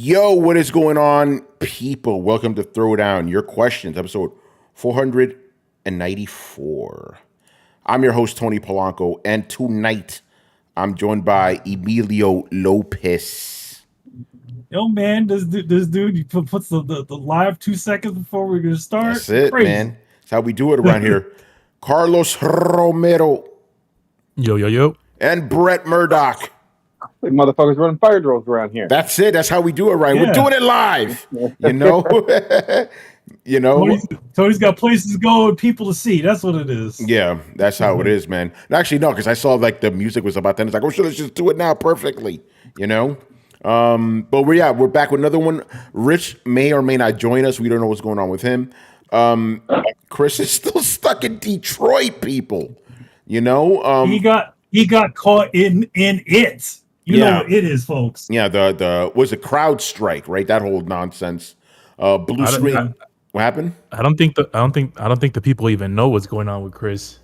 Yo, what is going on, people? Welcome to Throwdown Your Questions, episode 494. I'm your host, Tony Polanco, and tonight I'm joined by Emilio Lopez. Yo, man, this dude puts the live 2 seconds before we're going to start. That's it, Crazy. man. That's how we do it around here. Carlos Romero. Yo. And Brett Murdoch. Like motherfuckers running fire drills around here. That's it. That's how we do it, right? Yeah. We're doing it live. You know? Tony's got places to go and people to see. That's what it is. Yeah, that's how it is, man. Actually, no, because I saw like the music was about then. It's like, oh, shit, let's just do it now perfectly, you know? But we're back with another one. Rich may or may not join us. We don't know what's going on with him. Chris is still stuck in Detroit, people. You know? He got caught in it. You know what it is, folks. Yeah, the was a crowd strike, right? That whole nonsense. Blue screen. What happened? I don't think the people even know what's going on with Chris.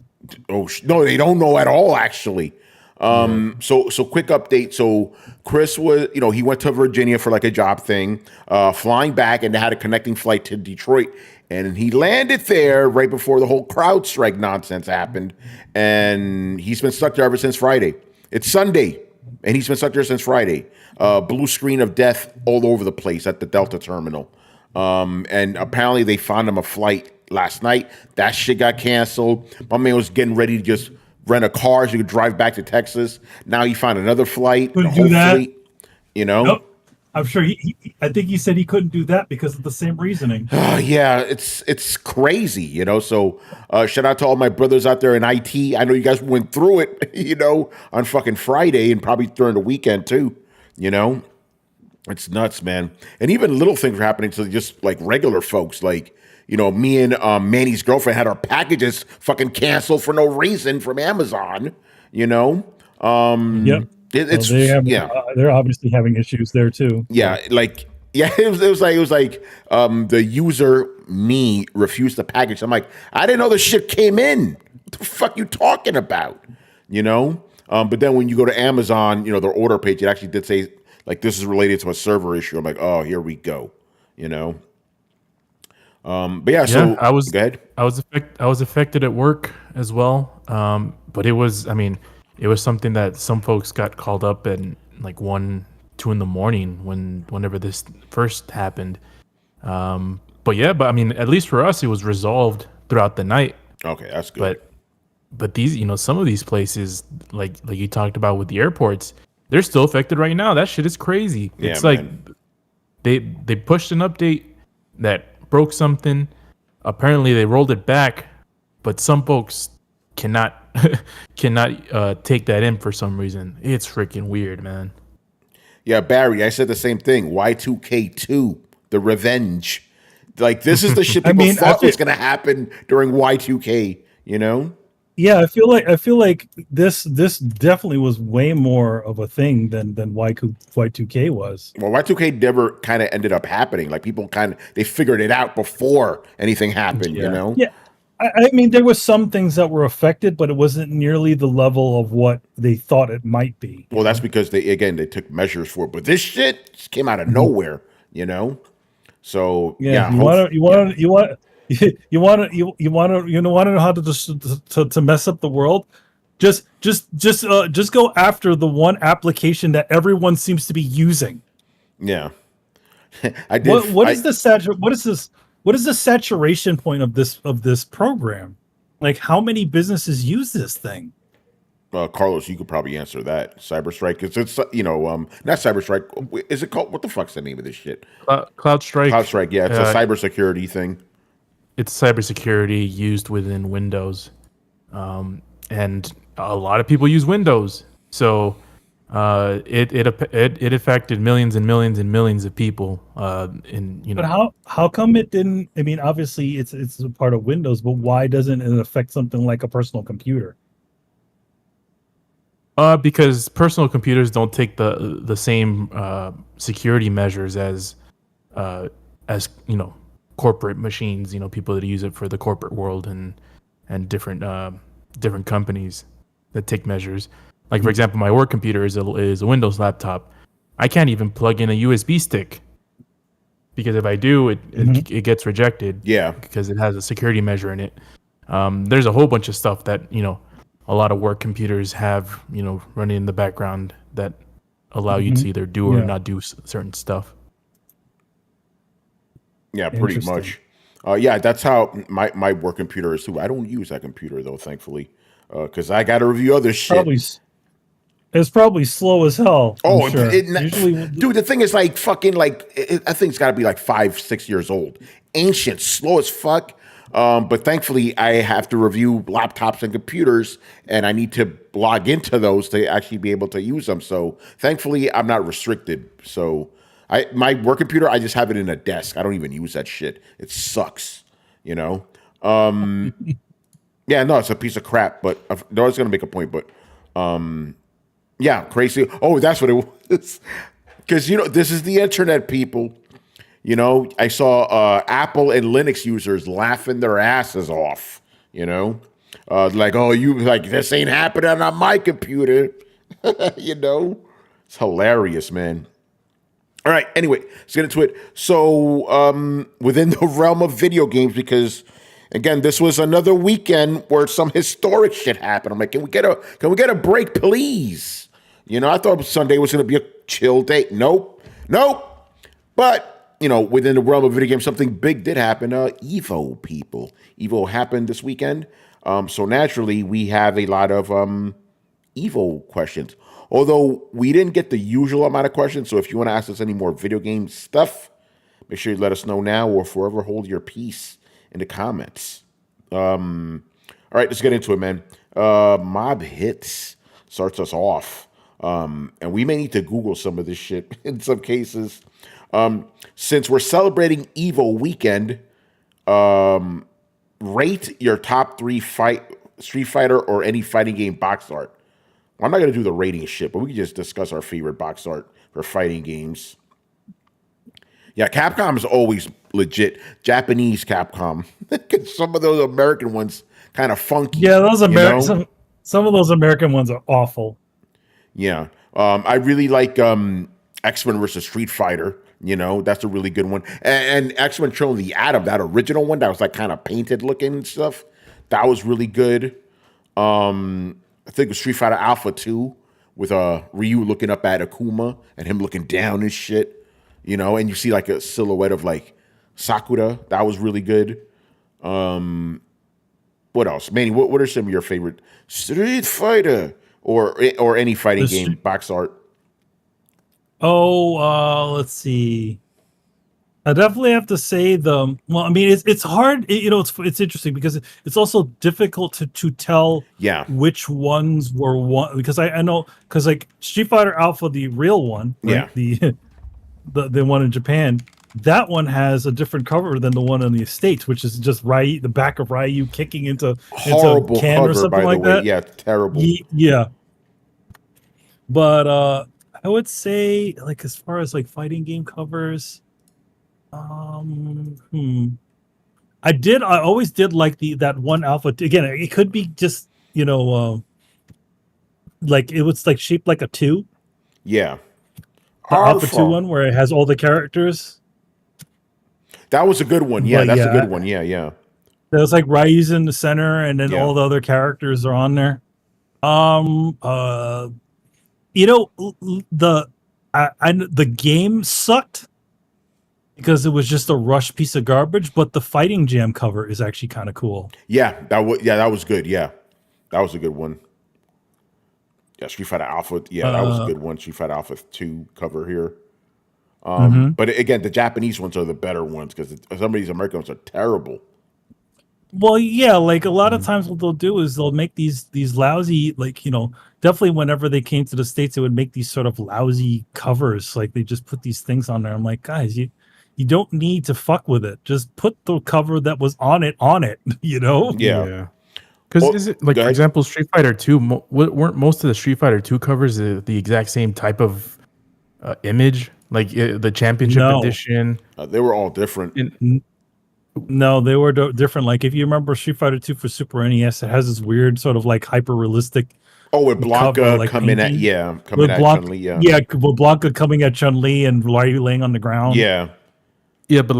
Oh no, they don't know at all, actually. So quick update. So Chris was, he went to Virginia for like a job thing, flying back, and they had a connecting flight to Detroit. And he landed there right before the whole crowd strike nonsense happened. And he's been stuck there ever since Friday. It's Sunday, and he's been stuck there since Friday. Blue screen of death all over the place at the Delta terminal. And apparently they found him a flight last night. That shit got canceled. My man was getting ready to just rent a car so he could drive back to Texas. Now he found another flight. Couldn't do that. Nope. I'm sure I think he said he couldn't do that because of the same reasoning. Yeah, it's crazy, So shout out to all my brothers out there in IT. I know you guys went through it, on fucking Friday and probably during the weekend too, It's nuts, man. And even little things are happening to just like regular folks. Like, me and Manny's girlfriend had our packages fucking canceled for no reason from Amazon, Yep. They're obviously having issues there too. Yeah, it was like the user me refused the package. I'm like, I didn't know the shit came in. What the fuck you talking about? But then when you go to Amazon, their order page, it actually did say like this is related to a server issue. I'm like, oh, here we go. But yeah, so I was go ahead. I was affected at work as well. But it was something that some folks got called up at like 1-2 in the morning whenever this first happened. But I mean, at least for us, it was resolved throughout the night. Okay, that's good. But these, some of these places, like you talked about with the airports, they're still affected right now. That shit is crazy. Yeah, it's man. Like they pushed an update that broke something. Apparently, they rolled it back, but some folks cannot take that in for some reason. It's freaking weird, man. Yeah, Barry, I said the same thing. Y2K2, the revenge. Like, this is the shit people thought was going to happen during Y2K, Yeah, I feel like this definitely was way more of a thing than Y2K was. Well, Y2K never kind of ended up happening. Like, people they figured it out before anything happened, Yeah. I mean, there was some things that were affected, but it wasn't nearly the level of what they thought it might be. Well, that's because they took measures for it. But this shit just came out of nowhere, So you want to know how to mess up the world? Just go after the one application that everyone seems to be using. Yeah, I did. What is the saturation point of this program? Like, how many businesses use this thing? Carlos, you could probably answer that. CyberStrike, because it's not CyberStrike. Is it called? What the fuck's the name of this shit? CloudStrike. CloudStrike, yeah, it's a cybersecurity thing. It's cybersecurity used within Windows, and a lot of people use Windows. So it affected millions and millions and millions of people. But how come it didn't? I mean, obviously it's a part of Windows, but why doesn't it affect something like a personal computer? Because personal computers don't take the same security measures as corporate machines. People that use it for the corporate world and different companies that take measures. Like, for example, my work computer is a Windows laptop. I can't even plug in a USB stick because if I do, it gets rejected. Yeah. Because it has a security measure in it. There's a whole bunch of stuff that a lot of work computers have running in the background that allow you to either do or not do certain stuff. Yeah, pretty much. Yeah, that's how my work computer is too. I don't use that computer though, thankfully, because I got to review other shit. It's probably slow as hell. Oh, sure. Usually, dude, the thing is like fucking like I think it's got to be like 5-6 years old, ancient, slow as fuck. But thankfully, I have to review laptops and computers, and I need to log into those to actually be able to use them. So thankfully, I'm not restricted. So my work computer, I just have it in a desk. I don't even use that shit. It sucks, Yeah, no, it's a piece of crap. But I was gonna make a point, but yeah, crazy. Oh, that's what it was. Because this is the internet, people. I saw Apple and Linux users laughing their asses off. Like, oh, this ain't happening on my computer. It's hilarious, man. All right. Anyway, let's get into it. So, within the realm of video games, because again, this was another weekend where some historic shit happened. I'm like, can we get a break, please? I thought Sunday was going to be a chill day. Nope. But within the realm of video games, something big did happen. Evo, people. Evo happened this weekend. So naturally, we have a lot of Evo questions. Although we didn't get the usual amount of questions. So if you want to ask us any more video game stuff, make sure you let us know now or forever hold your peace in the comments. All right, let's get into it, man. Mob Hits starts us off. And we may need to Google some of this shit in some cases. Since we're celebrating Evo weekend, rate your top 3 Street Fighter or any fighting game box art. Well, I'm not going to do the rating shit, but we can just discuss our favorite box art for fighting games. Yeah, Capcom is always legit. Japanese Capcom. Some of those American ones kind of funky. Yeah, those American some of those American ones are awful. Yeah. I really like X-Men versus Street Fighter. That's a really good one. And X-Men Children of the Atom, that original one that was like kind of painted looking and stuff, that was really good. I think it was Street Fighter Alpha 2 with Ryu looking up at Akuma and him looking down and shit, and you see like a silhouette of like Sakura. That was really good. What else? Manny, what are some of your favorite Street Fighter or any fighting game box art? Let's see. I definitely have to say it's hard. It's interesting because it's also difficult to tell which ones were one, because I know, because like Street Fighter Alpha, the real one, right? the one in Japan, that one has a different cover than the one in the States, which is just the back of Ryu kicking into horrible a can cover, or something by like the way. that. Yeah, terrible. Yeah. But I would say, like, as far as like fighting game covers, I always did like that one Alpha. Again, it could be just like it was like shaped like a 2. Yeah, the Alpha 2 one where it has all the characters. That was a good one. Yeah, that's a good one. Yeah. There's like Ryu's in the center, and then all the other characters are on there. The game sucked because it was just a rush piece of garbage, but the Fighting Jam cover is actually kind of cool. Yeah, that was good. Yeah, that was a good one. Yeah, Street Fighter Alpha. Yeah, that was a good one. Street Fighter Alpha 2 cover here. But again, the Japanese ones are the better ones because some of these American ones are terrible. Well, yeah, like a lot of times what they'll do is they'll make these lousy, like, definitely whenever they came to the States, they would make these sort of lousy covers. Like they just put these things on there. I'm like, guys, you don't need to fuck with it. Just put the cover that was on it, Yeah. Because is it like, for example, Street Fighter 2, weren't most of the Street Fighter 2 covers the exact same type of image? Like the Championship Edition? They were all different. No, they were different. Like if you remember Street Fighter 2 for Super NES, it has this weird sort of like hyper realistic. Oh, with Blanca coming at Chun-Li, with Blanca coming at Chun-Li and Ryu laying on the ground. Yeah. Yeah, but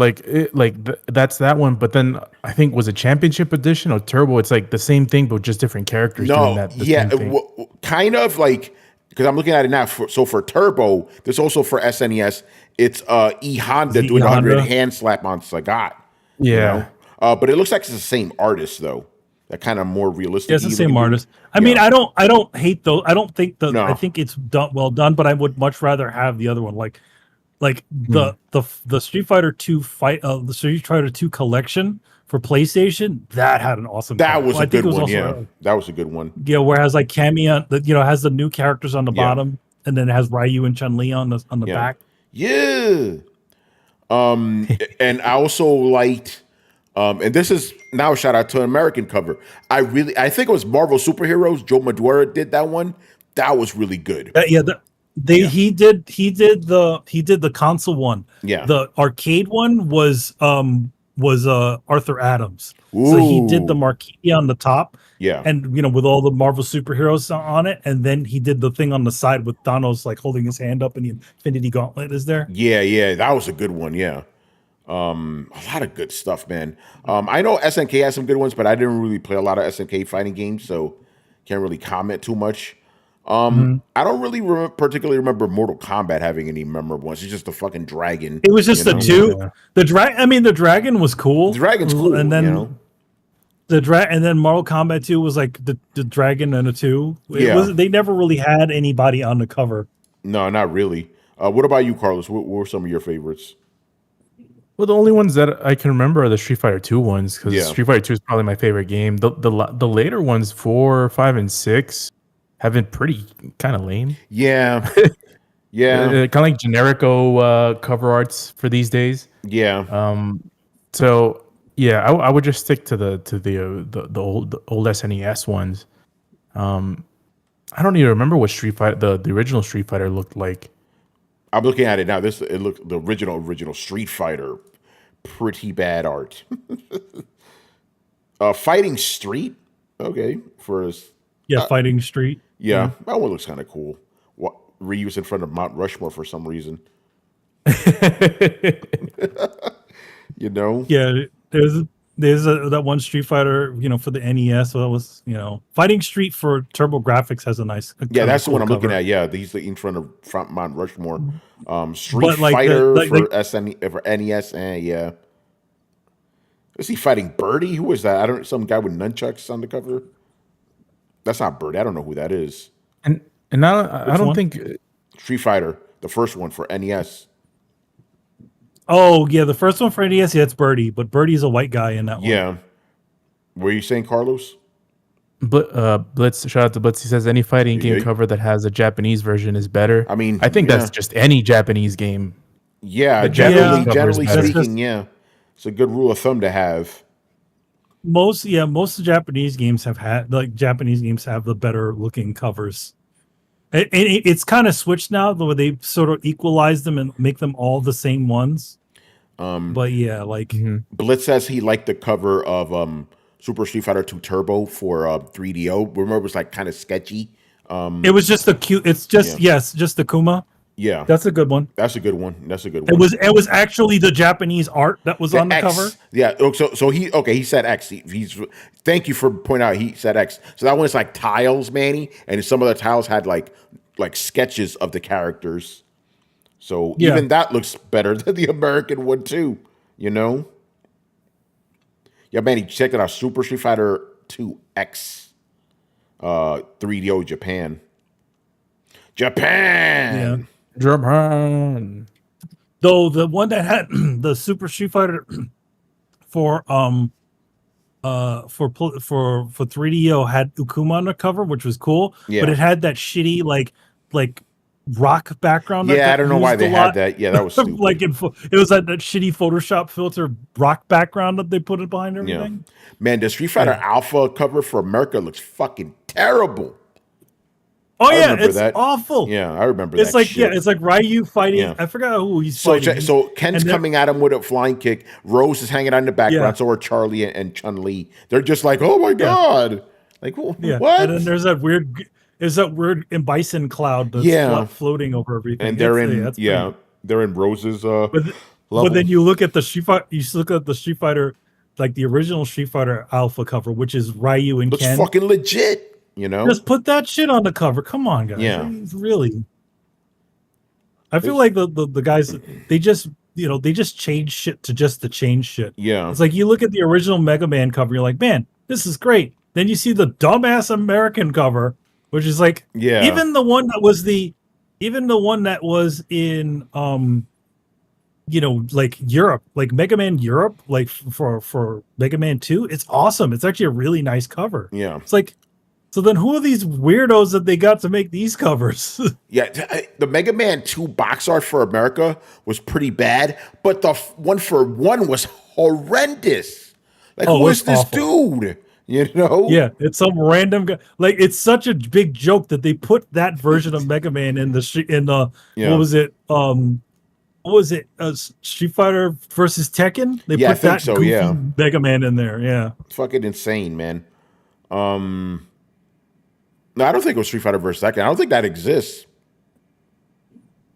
that's that one. But then I think was a championship edition or Turbo. It's like the same thing, but just different characters doing that. Yeah, kind of like because I'm looking at it now. For Turbo, there's also for SNES. It's E Honda doing the 100 hand slap on Sagat. Yeah, you know? But it looks like it's the same artist though. That kind of more realistic. Yeah, it's the same artist. I mean, I don't hate those. I don't think I think it's well done, but I would much rather have the other one. Like the Street Fighter 2 the Street Fighter 2 collection for PlayStation, that had an awesome. That was a good one. Yeah, that was a good one. Yeah, whereas like Cameo, has the new characters on the bottom, and then it has Ryu and Chun-Li on the back. Yeah. And I also liked. And this is now a shout out to an American cover. I think it was Marvel Superheroes. Joe Madureira did that one. That was really good. He did the console one. Yeah. The arcade one was Arthur Adams. Ooh. So he did the marquee on the top. Yeah. And with all the Marvel Superheroes on it, and then he did the thing on the side with Thanos like holding his hand up and the Infinity Gauntlet is there. Yeah, that was a good one. Yeah. A lot of good stuff, man. I know SNK has some good ones, but I didn't really play a lot of SNK fighting games, so can't really comment too much. I don't really particularly remember Mortal Kombat having any memorable ones. It's just the fucking dragon. It was just the two. Yeah. The dragon was cool. The dragon's cool, and then and then Mortal Kombat 2 was like the dragon and a 2. They never really had anybody on the cover. No, not really. What about you, Carlos? What were some of your favorites? Well, the only ones that I can remember are the Street Fighter 2 ones, because Street Fighter 2 is probably my favorite game. The later ones, 4, 5, and 6, have been pretty kind of lame. Yeah. Kind of like generico cover arts for these days. Yeah. So yeah, I would just stick to the old SNES ones. I don't even remember what Street Fighter the original Street Fighter looked like. I'm looking at it now. It looked the original Street Fighter, pretty bad art. Fighting Street, okay, Fighting Street. Yeah, that one looks kind of cool. Ryu's in front of Mount Rushmore for some reason. Yeah, there's that one Street Fighter, for the NES. So that was, Fighting Street for Turbo Graphics has a nice. That's the one I'm looking at. Yeah, he's in front of Mount Rushmore. Street Fighter for NES. Yeah. Is he fighting Birdie? Who is that? Some guy with nunchucks on the cover. That's not Birdie. I don't know who that is. And I don't think Street Fighter, the first one for NES. Oh yeah, the first one for NES. Yeah, it's Birdie, but Birdie's a white guy in that one. Yeah. Were you saying, Carlos? Blitz, shout out to Blitz. He says any fighting game cover that has a Japanese version is better. I mean, I think that's just any Japanese game. Yeah, generally speaking, it's a good rule of thumb to have. Most Japanese games have the better looking covers. It's kind of switched now, where they sort of equalize them and make them all the same ones. But yeah, Blitz says he liked the cover of Super Street Fighter 2 Turbo for 3DO. Remember, it was like kind of sketchy. It was just the cute. It's just just the Kuma. Yeah, that's a good one. It was actually the Japanese art that was on the cover. Yeah. So he said X. He's thank you for pointing out. He said X. So that one is like tiles, Manny, and some of the tiles had like sketches of the characters. So even that looks better than the American one too. Yeah, Manny, check it out. Super Street Fighter 2 X, 3DO Japan. Yeah. Though the one that had the Super Street Fighter for 3DO had Ukuma on the cover, which was cool. Yeah. But it had that shitty like rock background. Yeah, I don't know why they had that. Yeah, that was stupid. It was that shitty Photoshop filter rock background that they put it behind everything. Yeah. Man, the Street Fighter Alpha cover for America looks fucking terrible. Oh yeah, it's awful. Yeah, I remember it's that. It's like Ryu fighting. Yeah. I forgot who he's fighting. So Ken's coming at him with a flying kick. Rose is hanging out in the background. Yeah. So are Charlie and Chun-Li. They're just like, oh my god, like what? And then there's that weird bison cloud that's floating over everything. And they're in Rose's But then you look at the Street Fighter. You look at the Street Fighter, like the original Street Fighter Alpha cover, which is Ryu and Ken. Looks fucking legit. You know, just put that shit on the cover. Come on, guys. Yeah, really. I feel like the guys, they just change shit to change shit. Yeah, it's like you look at the original Mega Man cover, you're like, man, this is great. Then you see the dumbass American cover, which is like, even the one that was in like Europe, like Mega Man Europe, like for Mega Man 2, it's awesome. It's actually a really nice cover. Yeah, it's like, so then who are these weirdos that they got to make these covers? Yeah, the Mega Man 2 box art for America was pretty bad, but the one for 1 was horrendous. Like, who is this dude? You know? Yeah, it's some random guy. Like, it's such a big joke that they put that version of Mega Man in what was it? Street Fighter versus Tekken? They put that goofy Mega Man in there. Yeah, it's fucking insane, man. No, I don't think it was Street Fighter versus Tekken. I don't think that exists.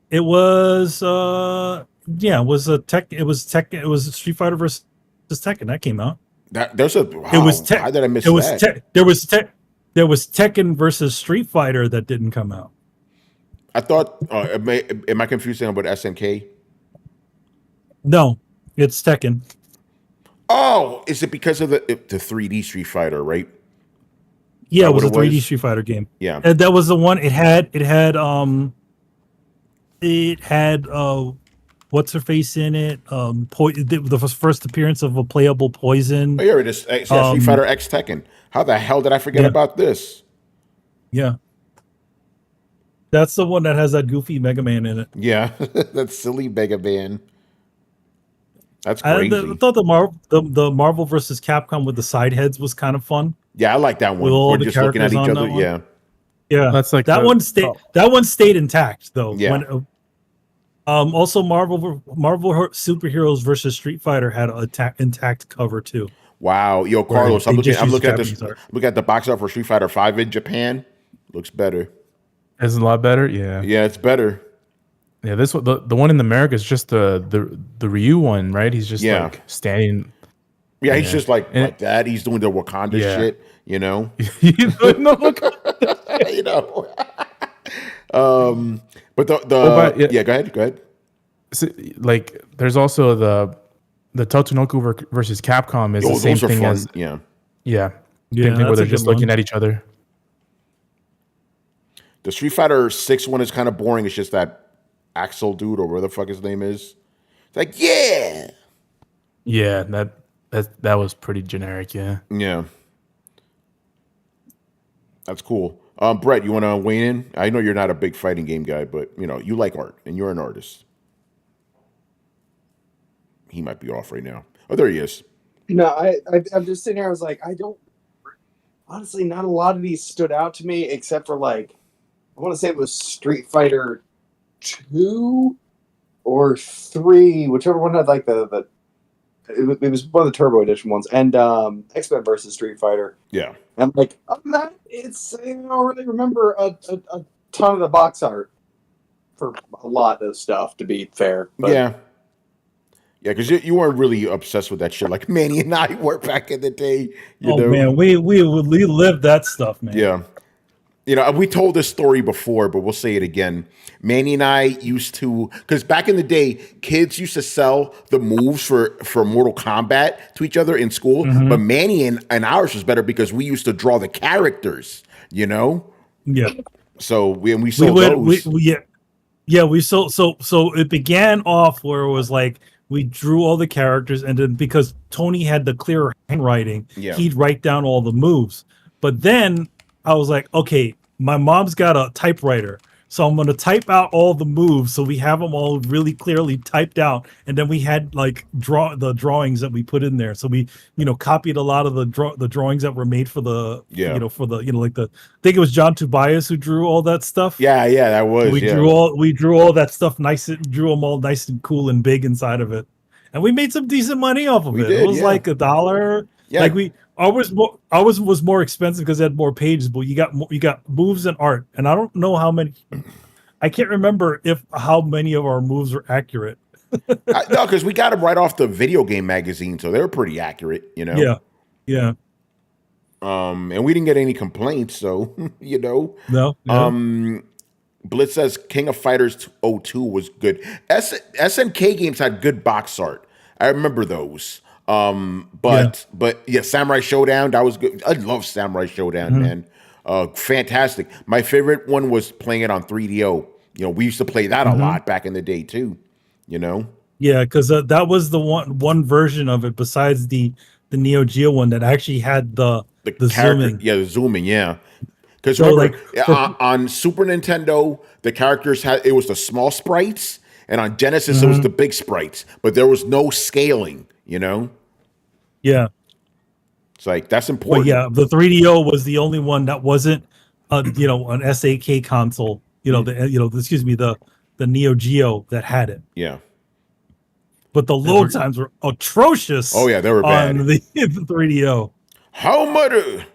It was it was Street Fighter versus Tekken that came out. How did I miss that? There was Tekken versus Street Fighter that didn't come out. I thought am I confusing about SNK? No, it's Tekken. Oh, is it because of the 3D Street Fighter, right? Yeah, it was a 3D Street Fighter game. Yeah, and that was the one. It had what's her face in it? The first appearance of a playable Poison. Oh, here it is. Street Fighter X Tekken. How the hell did I forget about this? Yeah, that's the one that has that goofy Mega Man in it. Yeah, that silly Mega Man. That's crazy. I thought the Marvel versus Capcom with the side heads was kind of fun. Yeah, I like that one. We're just looking at each other. Yeah, yeah. That's like that one stayed. That one stayed intact though. Yeah. Also, Marvel superheroes versus Street Fighter had an intact cover too. Wow, yo, Carlos, I'm looking at this. Look at the box art for Street Fighter 5 in Japan. Looks better. It's a lot better. Yeah. Yeah, it's better. Yeah, this one, the one in America is just the Ryu one, right? He's just like standing. Yeah, he's just like that. He's doing the Wakanda shit, you know. He's doing the Wakanda shit. You know. But go ahead. So, like, there's also the Tatsunoko versus Capcom is the same thing as same thing where they're just looking at each other. The Street Fighter 6 one is kind of boring. It's just that Axel dude or whatever the fuck his name is. It's like, that was pretty generic. Yeah, that's cool. Brett, you want to weigh in? I know you're not a big fighting game guy, but you like art and you're an artist. He might be off right now. Oh, there he is. No, I'm just sitting here. I was like, honestly, not a lot of these stood out to me except for like, I want to say it was Street Fighter 2 or 3, whichever one had like it was one of the Turbo Edition ones, and X-Men versus Street Fighter. Yeah. And I'm like, other than that, I don't really remember a ton of the box art for a lot of stuff, to be fair. But, yeah, because you weren't really obsessed with that shit like Manny and I were back in the day. You know? Man, we lived that stuff, man. Yeah. We told this story before, but we'll say it again. Manny and I used to, because back in the day, kids used to sell the moves for Mortal Kombat to each other in school. Mm-hmm. But Manny and ours was better because we used to draw the characters, Yeah. So we sold those. We sold. So it began off where it was like we drew all the characters, and then because Tony had the clearer handwriting, he'd write down all the moves. But then I was like, okay, my mom's got a typewriter, so I'm going to type out all the moves so we have them all really clearly typed out. And then we had like the drawings that we put in there. So we, copied a lot of the drawings that were made for the, I think it was John Tobias who drew all that stuff. Yeah, that was. We drew all that stuff drew them all nice and cool and big inside of it. And we made some decent money off of it. It was like $1. Yeah. Like ours was more expensive because it had more pages, but you got moves and art, and I don't know how many. I can't remember how many of our moves were accurate. No, because we got them right off the video game magazine, so they were pretty accurate, you know. Yeah. And we didn't get any complaints, so you know. No. Yeah. Blitz says King of Fighters 02 was good. SNK games had good box art. I remember those. But Samurai Showdown, that was good. I love Samurai Showdown, man. Fantastic. My favorite one was playing it on 3DO. You know, we used to play that a lot back in the day too. You know. Yeah, because that was the one version of it besides the Neo Geo one that actually had the zooming. Yeah, the zooming. Yeah. Because So, remember, like, on Super Nintendo, the characters it was the small sprites, and on Genesis it was the big sprites, but there was no scaling. You know. Yeah. It's like that's important. Well, yeah, the 3DO was the only one that wasn't, you know, an SAK console. You know, the Neo Geo that had it. Yeah. But the load times were atrocious. Oh yeah, they were bad. On the 3DO. How much?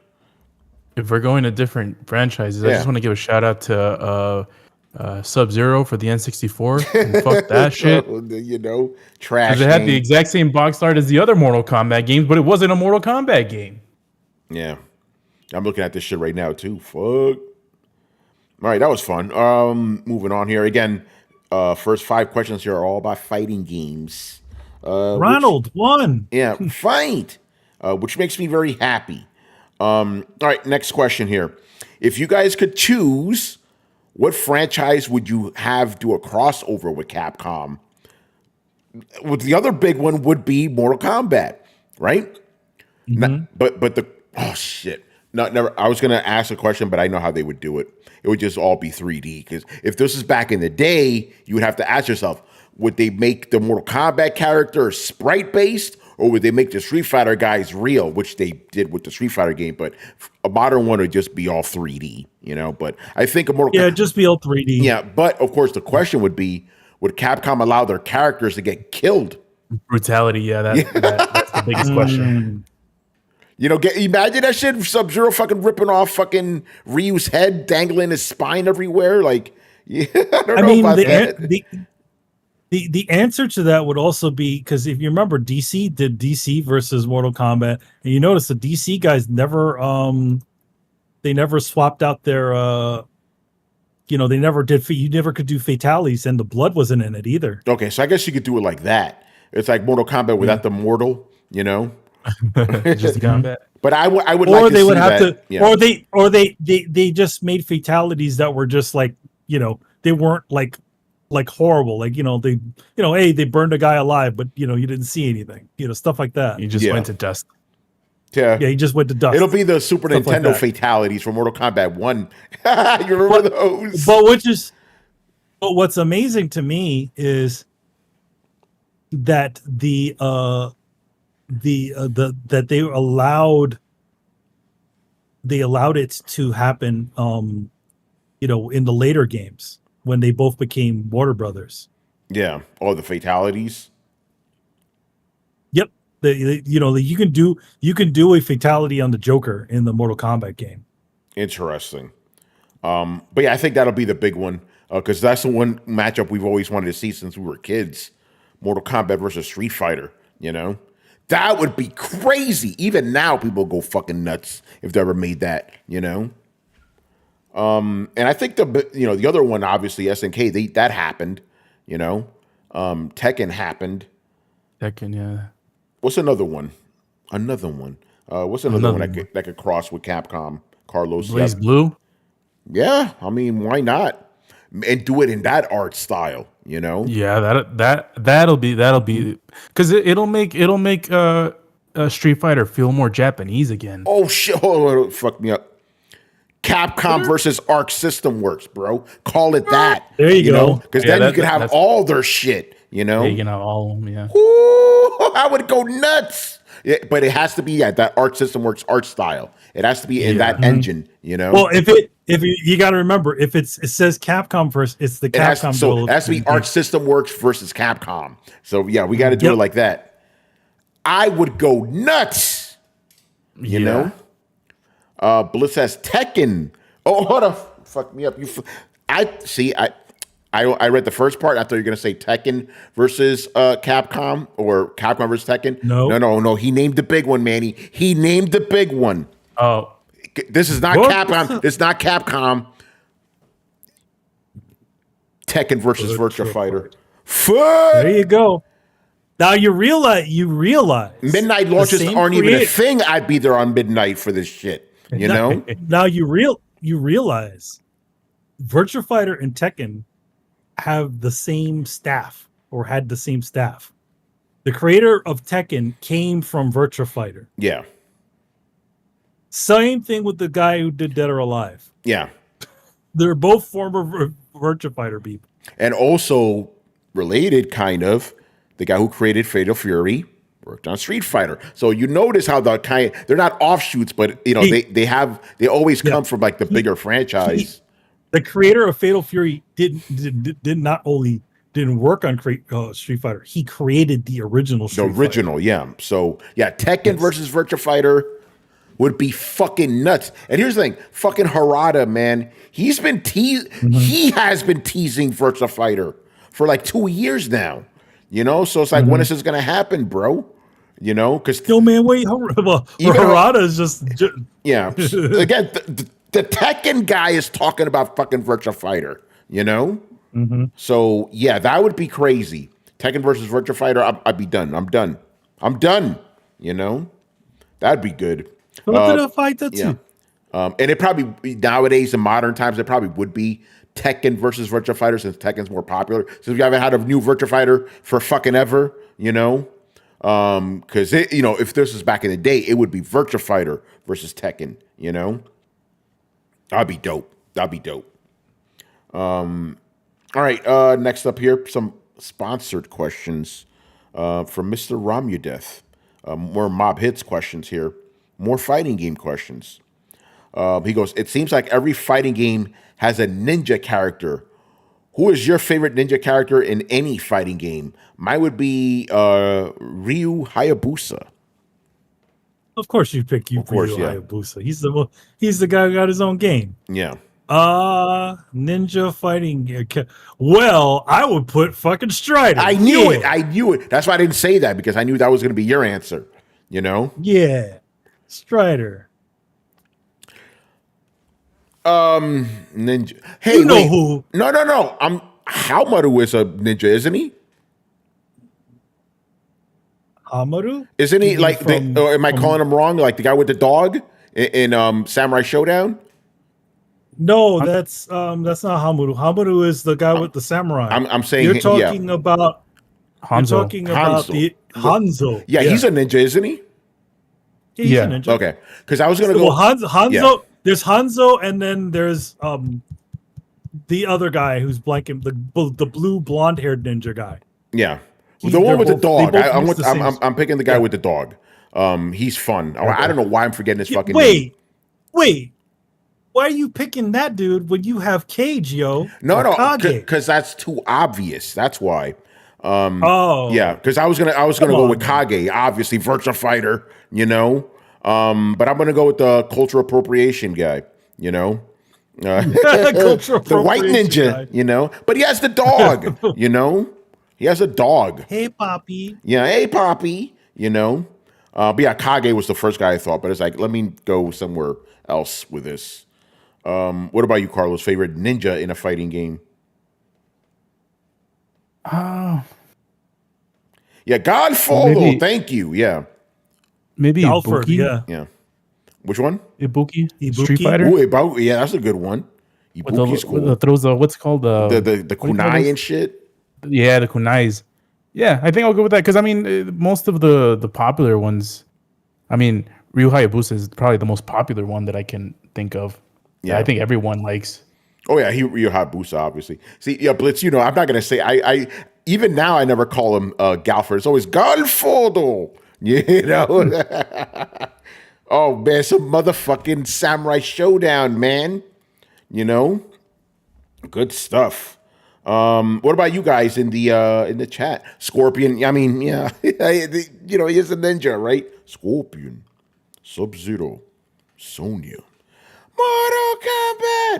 If we're going to different franchises, I just want to give a shout out to Sub-Zero for the N64. And fuck that shit. You know, trash. Because it had the exact same box art as the other Mortal Kombat games, but it wasn't a Mortal Kombat game. Yeah. I'm looking at this shit right now, too. Fuck. All right, that was fun. Moving on here. Again, first 5 questions here are all about fighting games. Ronald won. Yeah, fight. Which makes me very happy. All right, next question here. If you guys could choose, what franchise would you have do a crossover with Capcom? Well, the other big one would be Mortal Kombat, right? But oh shit. No, never. I was gonna ask a question, but I know how they would do it. It would just all be 3D. Because if this is back in the day, you would have to ask yourself, would they make the Mortal Kombat character sprite based, or would they make the Street Fighter guys real, which they did with the Street Fighter game? But a modern one would just be all 3D, you know. But I think a Mortal just be all 3D. Yeah, but of course the question would be, would Capcom allow their characters to get killed? Brutality, that's the biggest question. You know, imagine that shit. Sub-Zero fucking ripping off fucking Ryu's head, dangling his spine everywhere. Like, I don't know about that. The answer to that would also be, because if you remember, DC did DC versus Mortal Kombat, and you notice the DC guys never swapped out their they never did. You never could do fatalities, and the blood wasn't in it either. Okay, so I guess you could do it like that. It's like Mortal Kombat without the mortal, you know. Just combat. But I would or like to they see would have that. to, or they just made fatalities that were just like, you know, they weren't like horrible, like, you know, hey, they burned a guy alive, but you know, you didn't see anything, you know, stuff like that. You just went to dust. Yeah, he just went to dust. It'll be the Super Nintendo like fatalities from Mortal Kombat 1. You remember those? But what's amazing to me is that that they allowed it to happen, you know, in the later games when they both became Warner Brothers. Yeah, all the fatalities. Yep, you can do a fatality on the Joker in the Mortal Kombat game. Interesting. But yeah, I think that'll be the big one, because that's the one matchup we've always wanted to see since we were kids. Mortal Kombat versus Street Fighter, you know? That would be crazy. Even now, people go fucking nuts if they ever made that, you know? And I think the other one, obviously, SNK, that happened, you know? Tekken happened. Tekken, yeah. What's another one? What's another one that could cross with Capcom? Carlos? Blaze Blue? Yeah, I mean, why not? And do it in that art style, you know? Yeah, that'll be because it'll make Street Fighter feel more Japanese again. Oh shit! Oh, fuck me up. Capcom versus Arc System Works, bro. Call it that. There you go. Because then you can have all their shit, you know? Yeah, you can have all of them, yeah. Ooh, I would go nuts. Yeah, but it has to be that Arc System Works art style. It has to be in that engine, you know? Well, if you got to remember, if it says Capcom first, it's the Capcom. So it has to be Arc System Works versus Capcom. So yeah, we got to do it like that. I would go nuts. You know? Bliss has Tekken. Oh, hold on. Fuck me up. I read the first part. I thought you were gonna say Tekken versus Capcom or Capcom versus Tekken. No. He named the big one, Manny. He named the big one. Oh, this is not Capcom. This is not Capcom. Tekken versus Virtua Fighter. There you go. Now you realize midnight launches aren't even a thing. I'd be there on midnight for this shit. You know. Now you realize Virtua Fighter and Tekken have the same staff or had the same staff. The creator of Tekken came from Virtua Fighter. Yeah. Same thing with the guy who did Dead or Alive. Yeah. They're both former Virtua Fighter people. And also related, kind of, the guy who created Fatal Fury worked on Street Fighter. So you notice how they're not offshoots, but you know they always come from like the bigger franchise. The creator of Fatal Fury did not only didn't work on Street Fighter, he created the original Street Fighter. Yeah. So yeah, Tekken versus Virtua Fighter would be fucking nuts. And here's the thing, fucking Harada, man, he has been teasing Virtua Fighter for like 2 years now. You know, so it's like, when is this gonna happen, bro? You know, because man, wait, Harada is just yeah. Again, the Tekken guy is talking about fucking Virtua Fighter. You know, so yeah, that would be crazy. Tekken versus Virtua Fighter, I'd be done. I'm done. You know, that'd be good. Fight that too. And it probably nowadays in modern times it probably would be Tekken versus Virtua Fighter since Tekken's more popular. Since we haven't had a new Virtua Fighter for fucking ever, you know, because if this was back in the day, it would be Virtua Fighter versus Tekken. You know, that'd be dope. All right, next up here, some sponsored questions from Mr. Romudeth. More mob hits questions here. More fighting game questions. He goes, it seems like every fighting game has a ninja character. Who is your favorite ninja character in any fighting game? Mine would be Ryu Hayabusa. Of course you pick Ryu Hayabusa. He's the guy who got his own game. Yeah. Ninja fighting. Well, I would put fucking Strider. I knew it. That's why I didn't say that, because I knew that was going to be your answer. You know? Yeah. Strider. Ninja. Hey, you know who? No. Hamaru is a ninja, isn't he? Hamaru? Isn't he like? Or am I calling him wrong? Like the guy with the dog in Samurai Showdown? No, that's not Hamaru. Hamaru is the guy with the samurai. I'm saying you're talking about Hanzo. You're talking about the Hanzo. Yeah, he's a ninja, isn't he? He's a ninja. Okay, because I was gonna go. Well, Hanzo. Yeah. There's Hanzo, and then there's the other guy who's blanking, the blue blonde haired ninja guy. Yeah, the one with the dog. I'm picking the guy with the dog. He's fun. Okay. I don't know why I'm forgetting his fucking name. Wait. Why are you picking that dude when you have Cage, yo? No, because that's too obvious. That's why. Yeah, because I was gonna go with Kage, obviously Virtua Fighter, you know. But I'm gonna go with the cultural appropriation guy, you know. The white ninja, guy. You know. But he has the dog, you know. He has a dog. Hey, Poppy. Yeah, hey, Poppy. You know. But yeah, Kage was the first guy I thought, but it's like, let me go somewhere else with this. What about you, Carlos? Favorite ninja in a fighting game? Yeah, Godfall. Thank you. Yeah. Maybe Ibuki. Yeah. Which one? Ibuki. Street Fighter. Ooh, Ibuki. Yeah, that's a good one. Ibuki's cool. Throws what's called the kunai and shit. Yeah, the kunais. Yeah, I think I'll go with that because I mean, most of the popular ones. I mean, Ryu Hayabusa is probably the most popular one that I can think of. Yeah, I think everyone likes. Oh yeah, Ryu Hayabusa, obviously. See, yeah, Blitz. You know, I'm not gonna say I even now I never call him Galford. It's always Galfordo. You know. Oh man, some motherfucking Samurai Showdown, man. You know, good stuff. What about you guys in the chat? Scorpion. I mean, yeah, you know, he's a ninja, right? Scorpion, Sub-Zero, Sonya, Mortal Kombat.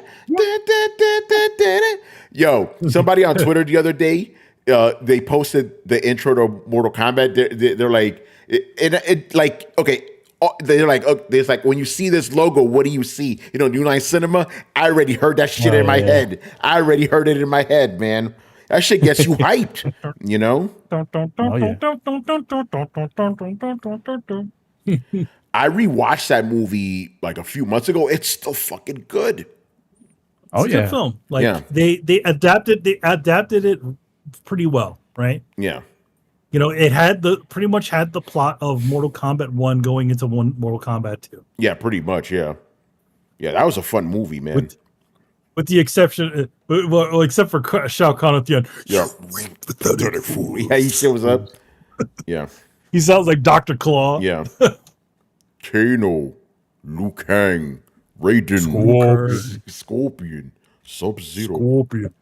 Yo, somebody on Twitter the other day, they posted the intro to Mortal Kombat. They're like, okay. They're like, there's like, when you see this logo, what do you see? New Line Cinema. I already heard that shit in my head. I already heard it in my head, man. That shit gets you hyped, I rewatched that movie like a few months ago. It's still fucking good. It's a good film. Like they adapted it pretty well, right? Yeah. It had pretty much had the plot of Mortal Kombat 1 going into Mortal Kombat 2. Yeah, pretty much, yeah. Yeah, that was a fun movie, man. With the exception, except for Shao Kahn at the end. Yeah, yeah, he shows up. Yeah. He sounds like Dr. Claw. Yeah. Kano, Liu Kang, Raiden, Scorpion, Sub-Zero. Scorpion.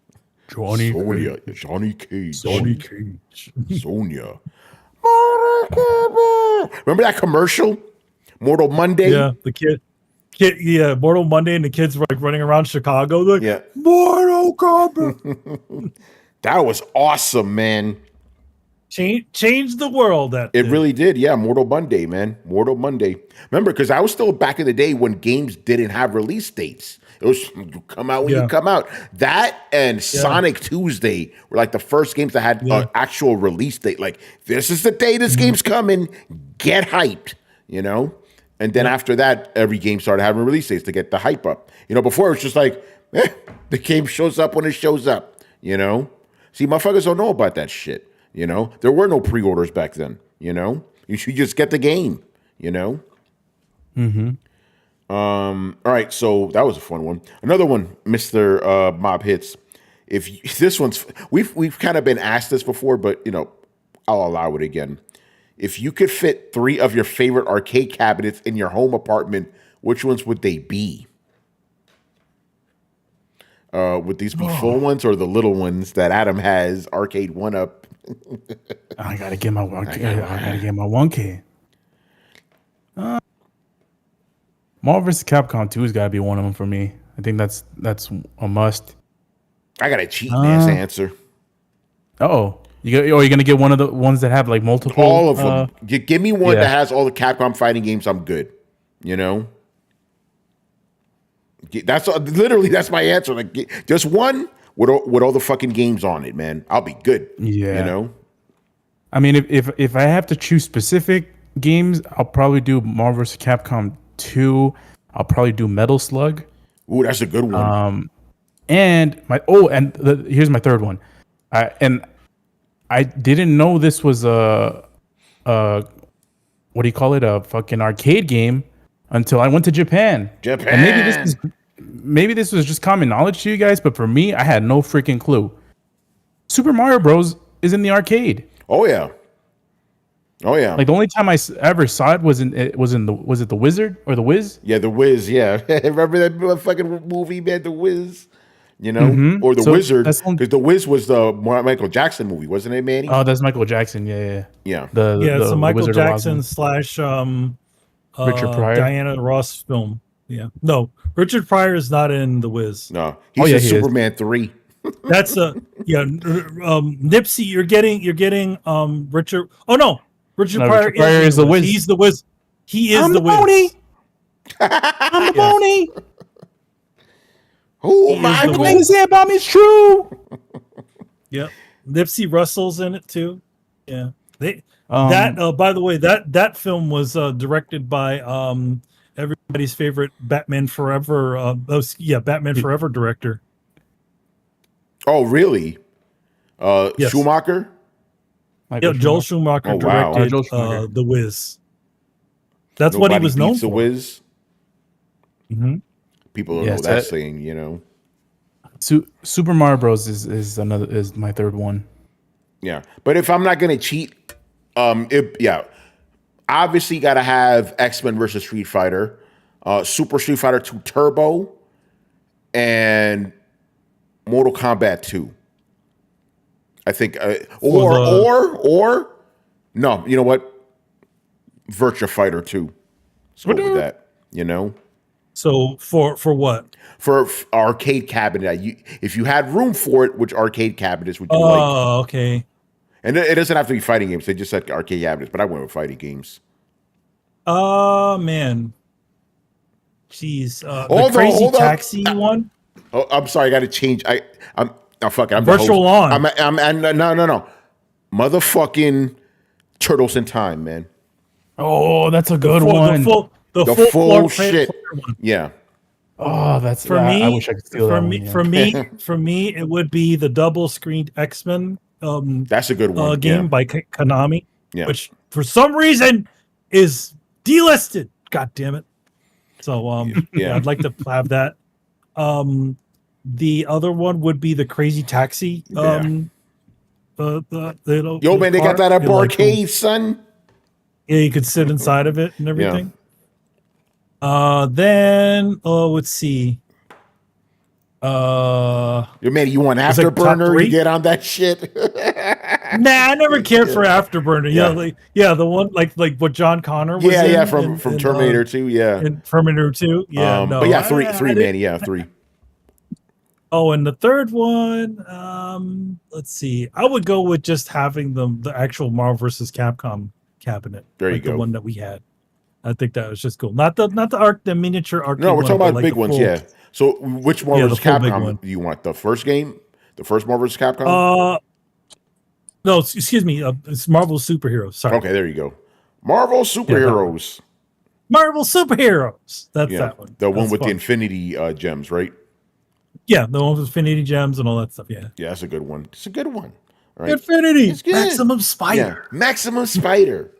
Sonya Cage. Remember that commercial? Mortal Monday? Yeah, the kid, Mortal Monday, and the kids were like running around Chicago. Like, Mortal Kombat. That was awesome, man. Changed the world. It really did. Yeah, Mortal Monday, man. Mortal Monday. Remember, because I was still back in the day when games didn't have release dates. It was you come out when you come out. That and Sonic Tuesday were like the first games that had an actual release date. Like, this is the day this game's coming. Get hyped, And then after that, every game started having release dates to get the hype up. Before it was just like, the game shows up when it shows up, See, motherfuckers don't know about that shit, There were no pre-orders back then, You should just get the game, Mm-hmm. All right, so that was a fun one. Another one, Mr. Mob Hits. If this one's we've kind of been asked this before, but I'll allow it again. If you could fit 3 of your favorite arcade cabinets in your home apartment, which ones would they be? Would these be full ones or the little ones that Adam has arcade 1-up? I gotta get my 1K. Marvel vs. Capcom 2 has got to be one of them for me. I think that's a must. I got a cheat man's answer. You're gonna get one of the ones that have like multiple. All of them. Give me one that has all the Capcom fighting games. I'm good. That's literally that's my answer. Like, just one with all the fucking games on it, man. I'll be good. Yeah. I mean, if I have to choose specific games, I'll probably do Marvel vs. Capcom 2. I'll probably do Metal Slug. Ooh, that's a good one. Here's my third one. I didn't know this was a what do you call it? A fucking arcade game until I went to Japan. And maybe this was just common knowledge to you guys, but for me, I had no freaking clue. Super Mario Bros. Is in the arcade. Oh yeah. Like the only time I ever saw it was it the Wizard or the Wiz? Yeah, the Wiz. Yeah, remember that fucking movie, man, the Wiz. Or the Wizard, because the Wiz was the Michael Jackson movie, wasn't it, Manny? Oh, that's Michael Jackson. Yeah. It's a Michael Jackson / Richard Pryor, Diana Ross film. Yeah, no, Richard Pryor is not in the Wiz. No, he's in Superman 3. That's Nipsey. You're getting Richard. Oh no. Richard Pryor is the Wiz. He's the Wiz. He is the Wiz. I'm the Boney. Oh my! Everything you say about me is true. Yep. Nipsey Russell's in it too. Yeah. By the way, that film was directed by everybody's favorite Batman Forever. Batman Forever director. Oh really? Yes. Schumacher. Joel Schumacher directed The Wiz. That's what he was known for. The Wiz. Mm-hmm. People don't know that saying, Super Mario Bros. is my third one. Yeah, but if I'm not gonna cheat, obviously got to have X-Men versus Street Fighter, Super Street Fighter 2 Turbo, and Mortal Kombat 2. I think, or no, you know what? Virtua Fighter 2. Let's go with that. So for what? For arcade cabinet. If you had room for it, which arcade cabinets would you like? Oh, okay. And it doesn't have to be fighting games. They just said arcade cabinets, but I went with fighting games. Man. Jeez. The Crazy Taxi one? Oh, I'm sorry. I got to change. I'm fuck it. I'm Virtual On. No. Motherfucking Turtles in Time, man. Oh, that's a good one. The full shit. One. Yeah. Oh, that's for me. I wish I could steal that one, yeah. For me, it would be the double screened X-Men. That's a good one. Game by Konami, which for some reason is delisted. God damn it! So I'd like to have that. The other one would be the Crazy Taxi. Yo, man, they got that at arcade, son. Yeah, you could sit inside of it and everything. Then let's see. Man, you want Afterburner? You get on that shit. Nah, I never cared for Afterburner. Yeah, the one like what John Connor was in. From Terminator 2, in Terminator 2. Yeah, but yeah, three, man, yeah, 3. Oh, and the third one, let's see. I would go with just having the actual Marvel vs. Capcom cabinet. There you go. The one that we had. I think that was just cool. Not the miniature arcade. No, we're talking about big ones, yeah. So which Marvel vs. Capcom do you want? The first game? The first Marvel vs. Capcom? No, excuse me. It's Marvel Superheroes. Sorry. Okay, there you go. Marvel Superheroes. Marvel Superheroes. That's that one. The one with the Infinity Gems, right? Yeah, the one with Infinity Gems and all that stuff. Yeah. Yeah, that's a good one. It's a good one. All right. Infinity. It's good. Maximum Spider. Yeah. Maximum Spider.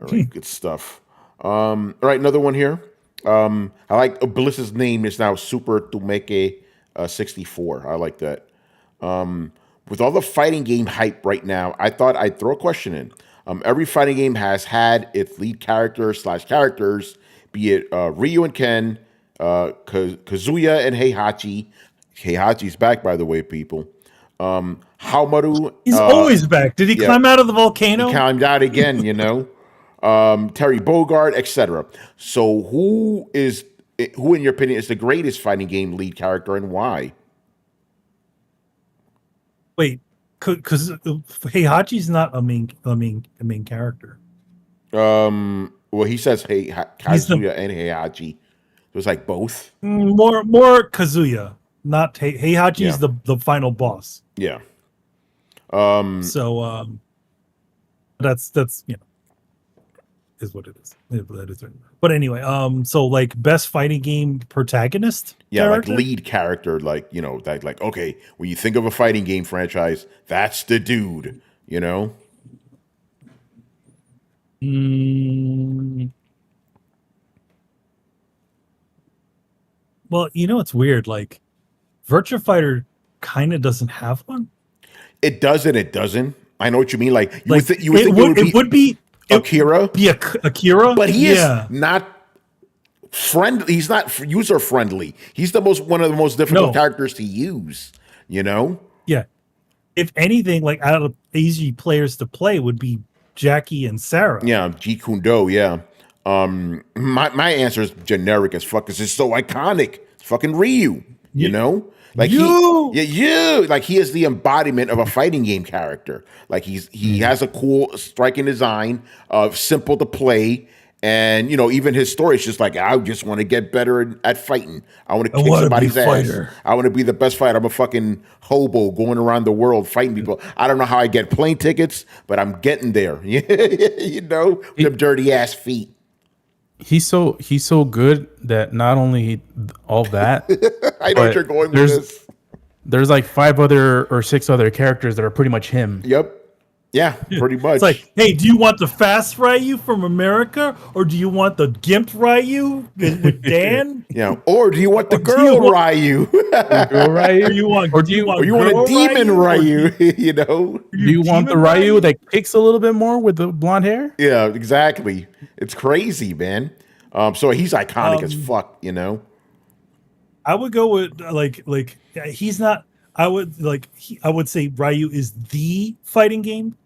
All right, good stuff. All right, another one here. I like Bliss's name is now Super Tumeke 64. I like that. With all the fighting game hype right now, I thought I'd throw a question in. Every fighting game has had its lead characters, be it Ryu and Ken, Kazuya and Heihachi. Heihachi's back, by the way, people. Haomaru. He's always back. Did he climb out of the volcano? He climbed out again, Terry Bogard, etc. So who in your opinion is the greatest fighting game lead character and why? Wait, because Heihachi's not a main character. Well, he says Kazuya and Heihachi. It was like both. More Kazuya, not Heihachi's the final boss. Yeah. So that's is what it is. That is right. But anyway, so like best fighting game protagonist? Character? Like lead character, like, like okay, when you think of a fighting game franchise, that's the dude, Well, it's weird. Like, Virtua Fighter kind of doesn't have one. It does and it doesn't. I know what you mean. Like, you would think it would be Akira. Akira, but he is not friendly. He's not user friendly. He's one of the most difficult characters to use. Yeah. If anything, like out of easy players to play would be Jackie and Sarah. Yeah, Jeet Kune Do. Yeah. My answer is generic as fuck because it's so iconic. It's fucking Ryu. Like he is the embodiment of a fighting game character. Like he has a cool striking design, simple to play, and even his story is just like, I just want to get better at fighting. I want to kick somebody's ass. I want to be the best fighter. I'm a fucking hobo going around the world fighting people. I don't know how I get plane tickets, but I'm getting there. With them dirty ass feet. He's so good that not only all that, I know what you're going with this. There's like 5 other or 6 other characters that are pretty much him. Yep. Yeah, pretty much. It's like, hey, do you want the fast Ryu from America, or do you want the gimp Ryu with Dan? Or do you want the girl Ryu? The girl Ryu? Do you want a demon Ryu? Do you want the Ryu that kicks a little bit more with the blonde hair? Yeah, exactly. It's crazy, man. So he's iconic as fuck. I would go with like he's not. I would say Ryu is the fighting game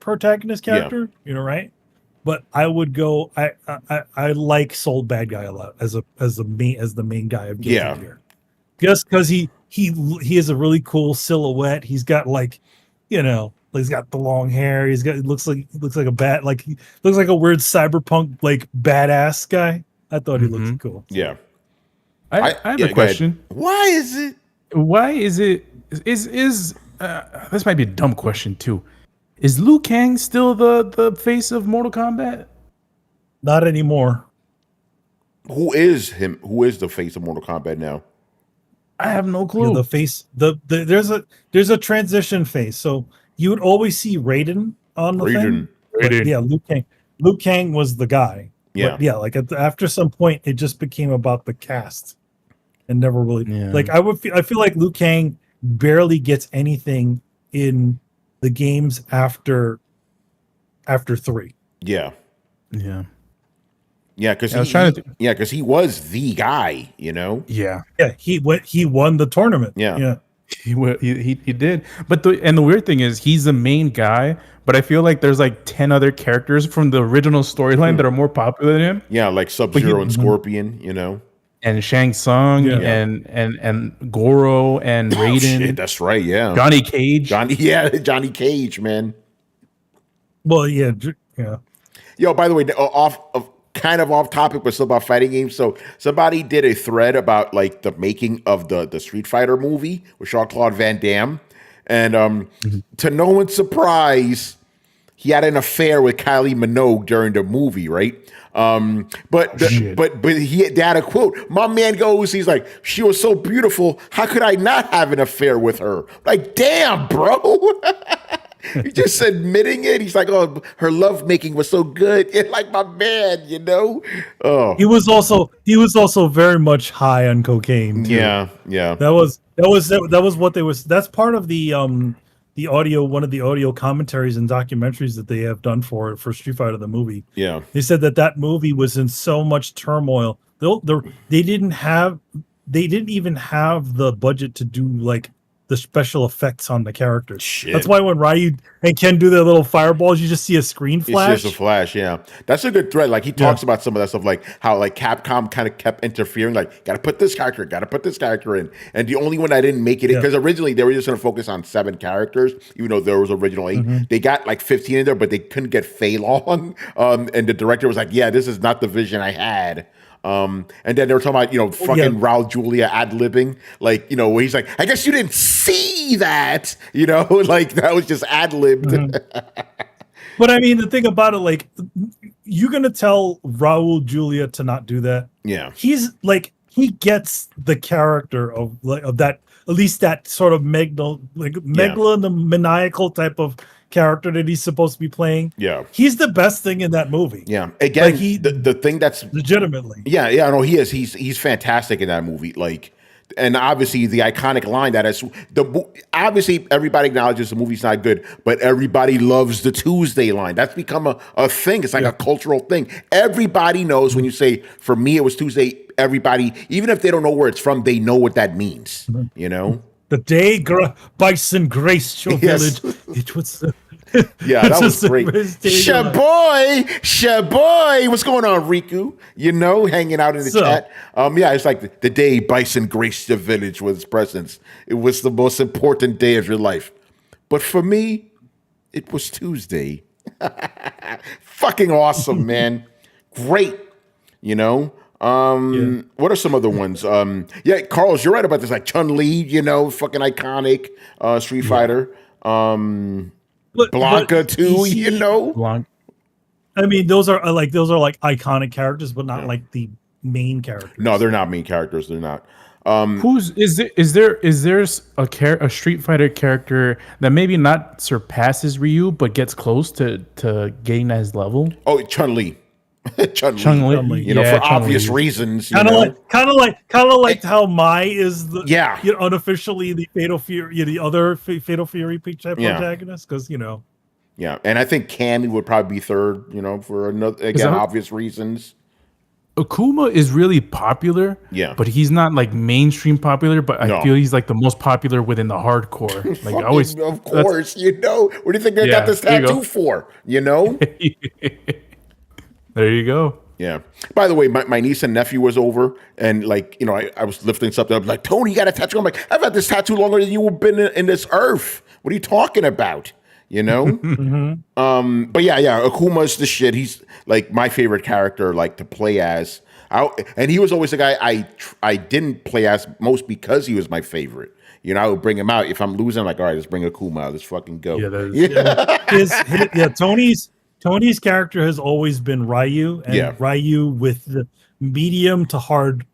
protagonist character. Right? but I would go. I like Soul Bad Guy a lot as the main guy of Guilty Gear, just because he has a really cool silhouette. He's got he's got the long hair. He looks like a bat. Like he looks like a weird cyberpunk like badass guy. I thought he looked cool. Yeah. I have a question. Why is it? This might be a dumb question too. Is Liu Kang still the face of Mortal Kombat? Not anymore. Who is him? Who is the face of Mortal Kombat now? I have no clue. Yeah, the face. There's a transition phase. So you would always see Raiden on the thing. But yeah, Liu Kang was the guy. Yeah, but yeah. Like after some point, it just became about the cast, and never really like I feel like Liu Kang barely gets anything in the games after 3. Yeah. Yeah. Yeah, because he was the guy, Yeah. Yeah, he won the tournament. Yeah. He did. But the weird thing is he's the main guy, but I feel like there's like 10 other characters from the original storyline that are more popular than him. Yeah, like Sub-Zero and Scorpion, And Shang Tsung and Goro and Raiden. Shit, that's right, yeah. Johnny Cage, man. Well, yeah. Yo, by the way, off topic, but still about fighting games. So somebody did a thread about like the making of the Street Fighter movie with Jean-Claude Van Damme, and to no one's surprise, he had an affair with Kylie Minogue during the movie, right? But they had a quote. My man goes, he's like, she was so beautiful. How could I not have an affair with her? Like, damn, bro. He's just admitting it. He's like, oh, her lovemaking was so good. It's like my man, Oh, he was also very much high on cocaine. Too. Yeah. That was what they was. That's part of the audio, one of the audio commentaries and documentaries that they have done for Street Fighter the movie. Yeah, they said that movie was in so much turmoil. They didn't even have the budget to do like the special effects on the characters. Shit. That's why when Ryu and Ken do their little fireballs, you just see a screen flash. It's just a flash, yeah. That's a good thread. Like he talks about some of that stuff, like how like Capcom kind of kept interfering, like gotta put this character in. And the only one that didn't make it, because originally they were just gonna focus on 7 characters, even though there was original 8. They got like 15 in there, but they couldn't get Fei Long. And the director was like, yeah, this is not the vision I had. And then they were talking about, fucking Raul Julia ad-libbing, like, where he's like, I guess you didn't see that, like that was just ad-libbed. But I mean, the thing about it, like, you're going to tell Raul Julia to not do that. Yeah. He's like, he gets the character of that, at least that sort of megalomaniacal type of character that he's supposed to be playing. Yeah, he's the best thing in that movie. Yeah, again, like the thing that's legitimately. Yeah, no, he is. He's fantastic in that movie. Like, and obviously the iconic line that is obviously everybody acknowledges the movie's not good, but everybody loves the Tuesday line. That's become a thing. It's like a cultural thing. Everybody knows when you say, "For me, it was Tuesday." Everybody, even if they don't know where it's from, they know what that means. The day Bison graced your village, it was. Yeah, that was great. Shaboy, what's going on, Riku? Hanging out in the chat. Yeah, it's like the day Bison graced the village with his presence. It was the most important day of your life. But for me, it was Tuesday. Fucking awesome, man. Great. What are some other ones? Carlos, you're right about this. Like Chun-Li, fucking iconic Street Fighter. Blanca too, Blanca. I mean, those are iconic characters, but not like the main characters. No, they're not main characters. They're not. Is there a Street Fighter character that maybe not surpasses Ryu but gets close to getting at his level? Oh, Chun-Li. Chun-Li, for obvious reasons. Kind of like how Mai is the unofficially the Fatal Fury, the other Fatal Fury type protagonist, because Yeah, and I think Cammy would probably be third. For another obvious reasons. Akuma is really popular, but he's not like mainstream popular. But I feel he's like the most popular within the hardcore. Like of course, what do you think they got this tattoo for? There you go. Yeah. By the way, my niece and nephew was over, and like, you know, I was lifting something up, like, Tony, you got a tattoo. I'm like, I've had this tattoo longer than you've been in this earth. What are you talking about? You know? But yeah, Akuma's the shit. He's like my favorite character, like to play as. And he was always the guy I didn't play as most because he was my favorite. You know, I would bring him out if I'm losing. I'm like, all right, let's bring Akuma out. Let's fucking go. Tony's character has always been Ryu, and Ryu with the medium to hard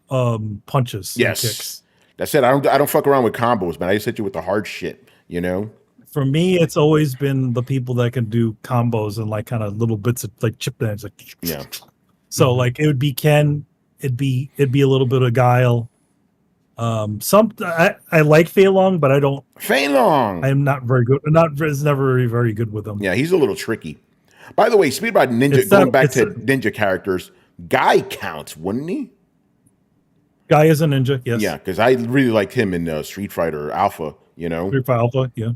punches. Yes, kicks. That's it. I don't fuck around with combos, man. I just hit you with the hard shit. You know. For me, it's always been the people that can do combos and like kind of little bits of like chip dance, like So like it would be Ken. It'd be a little bit of Guile. I like Fei Long, but I don't. Fei Long. I'm not very good. It's never very good with him. Yeah, he's a little tricky. By the way, speaking about ninja, going back to ninja characters, Guy counts, wouldn't he? Guy is a ninja, yes. Yeah, because I really liked him in Street Fighter Alpha. You know, Street Fighter Alpha, yeah.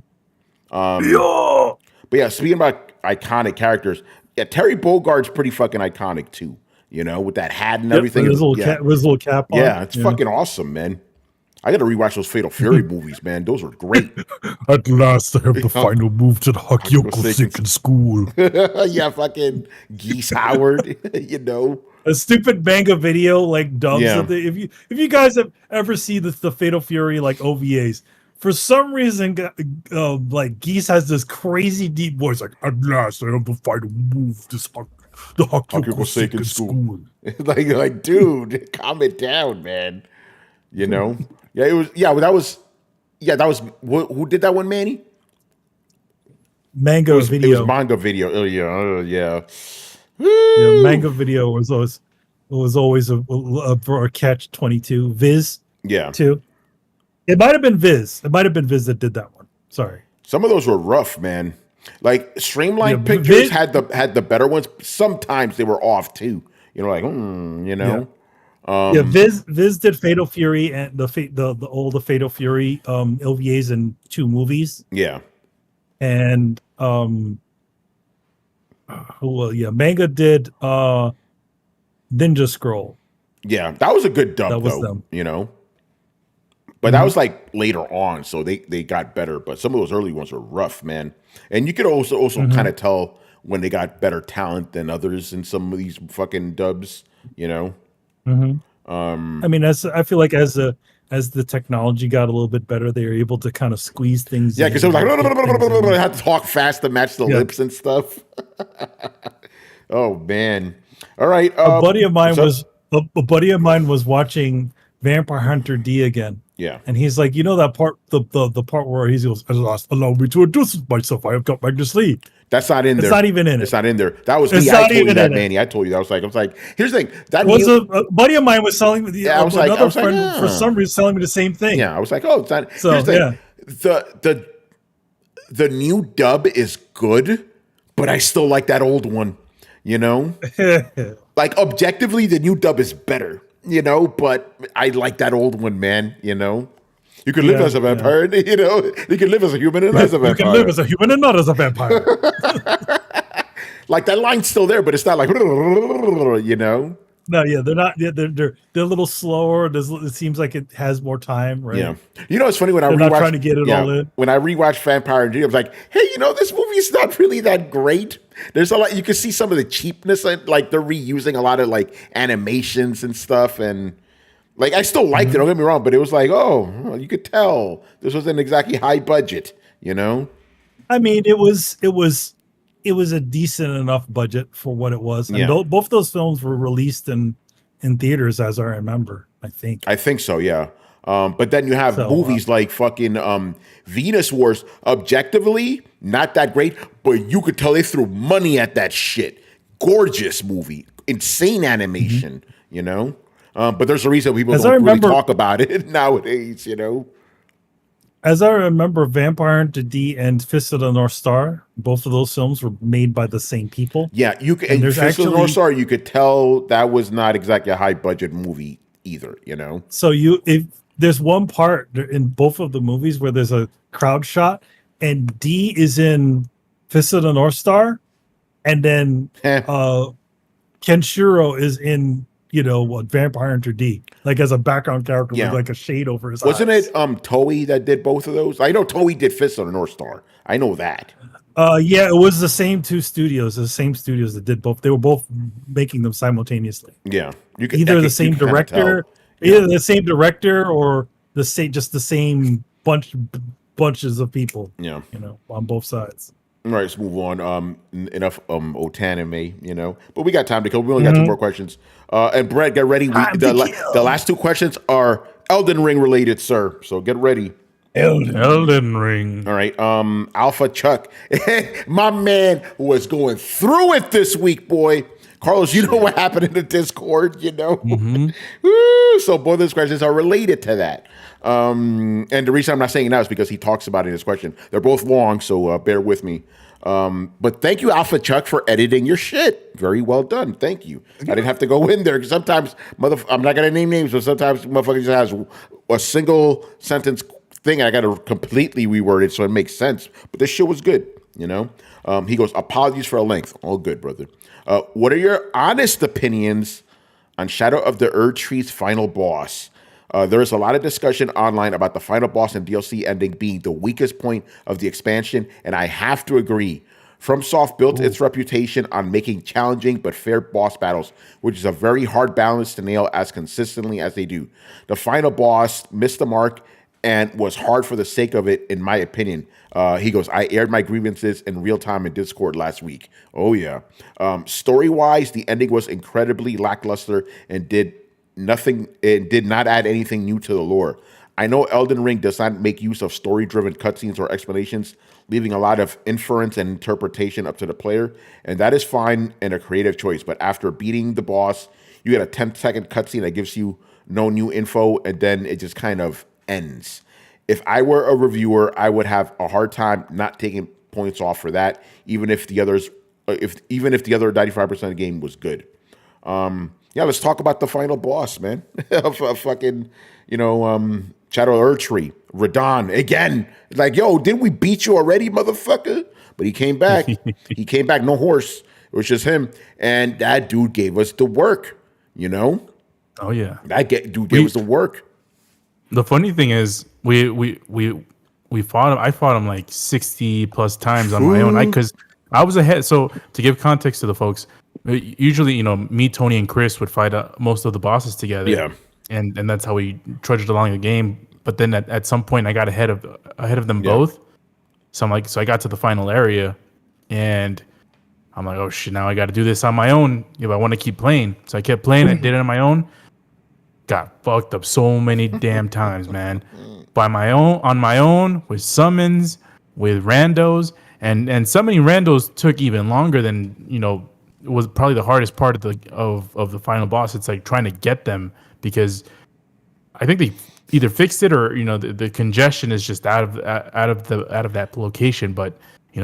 But yeah, speaking about iconic characters, yeah, Terry Bogard's pretty fucking iconic too. You know, with that hat and everything. With his little cap on. Yeah, it's fucking awesome, man. I got to rewatch those Fatal Fury movies, man. Those are great. At last, I have the final move to the Hakyoko School. Yeah, fucking Geese Howard, you know. A stupid manga video like dubs. Yeah. If you guys have ever seen the Fatal Fury like OVAs, for some reason, like Geese has this crazy deep voice, like, at last, I have the final move to the Hakyoko School. like, dude, calm it down, man. You know. Yeah, it was. Yeah, that was. Who did that one, Manny? Manga video. It was manga video. Oh yeah. Yeah, manga video was always for a catch-22. Viz. Yeah. Too. It might have been Viz. It might have been Viz that did that one. Sorry. Some of those were rough, man. Like Streamline Pictures had the better ones. Sometimes they were off too. You know, like you know. Yeah. Viz did Fatal Fury and the Fatal Fury OVAs in 2 movies. Yeah. And Manga did Ninja Scroll. Yeah, that was a good dub. That was them. You know. But that was like later on, so they got better. But some of those early ones were rough, man. And you could also kind of tell when they got better talent than others in some of these fucking dubs, you know. I mean, I feel like as the technology got a little bit better, they were able to kind of squeeze things. Yeah, because it was like I had to talk fast to match the lips and stuff. Oh man! All right, a buddy of mine was watching Vampire Hunter D again. Yeah, and he's like, you know that part, the part where he goes, "Allow me to introduce myself. I have got Magnus Lee." That's not in there. It's not even in it. It's not in there. That was me. I told you that, Manny. I told you that. I was like, here's the thing. That was a buddy of mine was selling me. Yeah, another friend for some reason selling me the same thing. Yeah, I was like, oh, it's not. So here's the thing. The new dub is good, but I still like that old one. You know, like objectively, the new dub is better. You know, but I like that old one, man. You know. You can live as a vampire, you know. You can live as a human and as a vampire. You can live as a human and not as a vampire. Like that line's still there, but it's not like, you know. No, yeah, they're not. Yeah, they're a little slower. It seems like it has more time, right? Yeah. You know, it's funny when not trying to get it all in. When I rewatched Vampire and I was like, hey, you know, this movie's not really that great. There's a lot. You can see some of the cheapness, like they're reusing a lot of like animations and stuff, and. Like, I still liked it, don't get me wrong, but it was like, oh, you could tell this wasn't exactly high budget, you know? I mean, it was a decent enough budget for what it was. And both those films were released in theaters, as I remember, I think. I think so, yeah. But then you have movies like fucking Venus Wars, objectively, not that great, but you could tell they threw money at that shit. Gorgeous movie. Insane animation, you know? But there's a reason people don't really talk about it nowadays, you know. As I remember, Vampire Hunter D and Fist of the North Star, both of those films were made by the same people. Yeah, you can. And Fist of the North Star, you could tell that was not exactly a high budget movie either, you know. So if there's one part in both of the movies where there's a crowd shot, and D is in Fist of the North Star, and then Kenshiro is in, Vampire Hunter D, like as a background character with like a shade over his Wasn't eyes. it Toei that did both of those? I know Toei did Fist of the North Star. I know that. Yeah, it was the same two studios, the same studios that did both. They were both making them simultaneously. Yeah, either the same director, the same director, or the same bunches of people. Yeah, on both sides. All right, let's move on. Enough Otanime, but we got time to kill. We only got 2 more questions. And Brett, get ready. The last 2 questions are Elden Ring related, sir. So get ready. Elden Ring. All right. Alpha Chuck, my man was going through it this week, boy. Carlos, you know what happened in the Discord, Mm-hmm. Woo! So both of those questions are related to that. And the reason I'm not saying it now is because he talks about it in his question. They're both long, so bear with me. But thank you, Alpha Chuck, for editing your shit. Very well done. Thank you. I didn't have to go in there because sometimes, I'm not going to name names, but sometimes motherfucker just has a single sentence thing and I got to completely reword it so it makes sense. But this shit was good, He goes, apologies for the length. All good, brother. What are your honest opinions on Shadow of the Erdtree's final boss? There is a lot of discussion online about the final boss and DLC ending being the weakest point of the expansion, and I have to agree. FromSoft built its reputation on making challenging but fair boss battles, which is a very hard balance to nail as consistently as they do. The final boss missed the mark and was hard for the sake of it, in my opinion. He goes, I aired my grievances in real time in Discord last week. Oh, yeah. Story-wise, the ending was incredibly lackluster and did not add anything new to the lore. I know Elden Ring does not make use of story-driven cutscenes or explanations, leaving a lot of inference and interpretation up to the player, and that is fine and a creative choice. But after beating the boss, you get a 10-second cutscene that gives you no new info, and then it just kind of ends. If I were a reviewer, I would have a hard time not taking points off for that, even if the other 95% of the game was good. Yeah, let's talk about the final boss, man. of fucking, Shadow of Erdtree, Radon again. Like, yo, didn't we beat you already, motherfucker? But he came back. He came back, no horse. It was just him, and that dude gave us the work. Oh yeah, dude gave us the work. The funny thing is, we fought him. I fought him like 60 plus times on my own. Because I was ahead. So to give context to the folks, usually me, Tony, and Chris would fight most of the bosses together. Yeah, and that's how we trudged along the game. But then at some point, I got ahead of them both. So I got to the final area, and I'm like, oh shit, now I got to do this on my own if I want to keep playing. So I kept playing. I did it on my own. Got fucked up so many damn times, man. On my own, with summons, with randos, and summoning randos took even longer than it was probably the hardest part of the final boss. It's like trying to get them, because I think they either fixed it or the congestion is just out of that location. But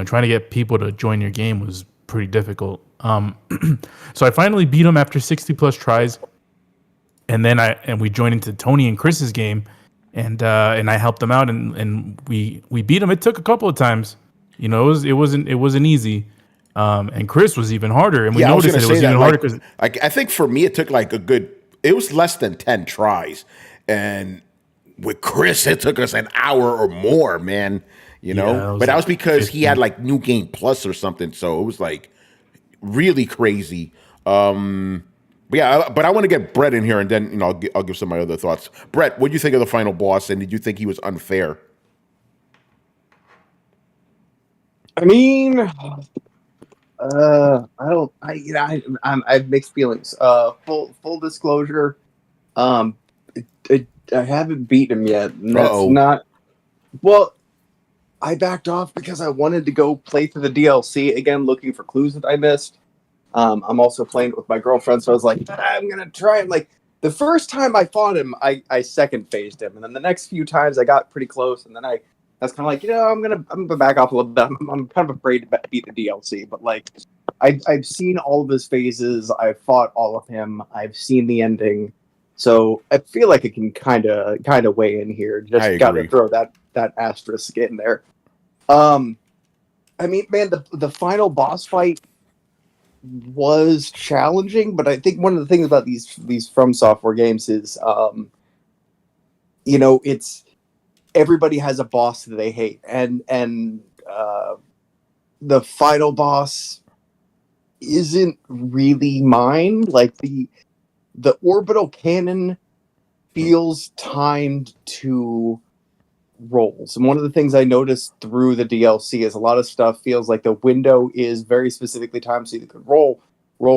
trying to get people to join your game was pretty difficult. So I finally beat him after 60 plus tries. And then we joined into Tony and Chris's game, and I helped them out, and we beat them. It took a couple of times, it wasn't easy, and Chris was even harder, and we noticed that it was even harder because I think for me it took it was less than 10 tries, and with Chris it took us an hour or more, man. But that was because 15. He had like New Game Plus or something, so it was like really crazy. But I want to get Brett in here, and then I'll give some of my other thoughts. Brett, what do you think of the final boss, and did you think he was unfair? I mean, I have mixed feelings. Full disclosure, I haven't beaten him yet. And that's not. Well, I backed off because I wanted to go play through the DLC again, looking for clues that I missed. I'm also playing it with my girlfriend, so I was like, I'm gonna try him. Like the first time I fought him, I second phased him, and then the next few times I got pretty close, and then I was kind of like, I'm gonna back off a little bit. I'm kind of afraid to beat the DLC, but like I've seen all of his phases, I've fought all of him, I've seen the ending, so I feel like it can kind of weigh in here. Just got to throw that asterisk in there. I mean, man, the final boss fight. was challenging, but I think one of the things about these From Software games is, it's everybody has a boss that they hate, and the final boss isn't really mine. Like the orbital cannon feels timed to rolls, and one of the things I noticed through the DLC is a lot of stuff feels like the window is very specifically timed, so you could roll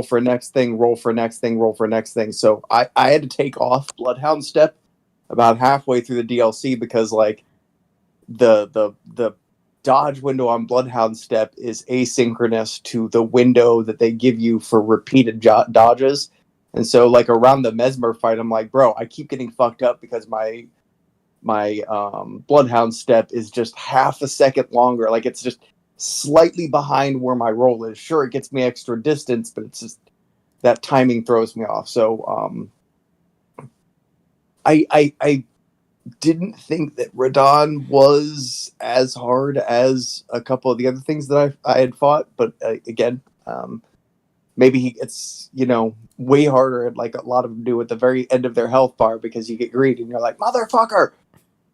for next thing, roll for next thing, roll for next thing. So I had to take off Bloodhound Step about halfway through the DLC because like the dodge window on Bloodhound Step is asynchronous to the window that they give you for repeated dodges. And so like around the Mesmer fight, I'm like, bro, I keep getting fucked up because my Bloodhound Step is just half a second longer. Like it's just slightly behind where my roll is. Sure, it gets me extra distance, but it's just that timing throws me off. So I didn't think that Radon was as hard as a couple of the other things that I had fought, but again, maybe it's way harder, and like a lot of them do at the very end of their health bar because you get greedy and you're like, motherfucker.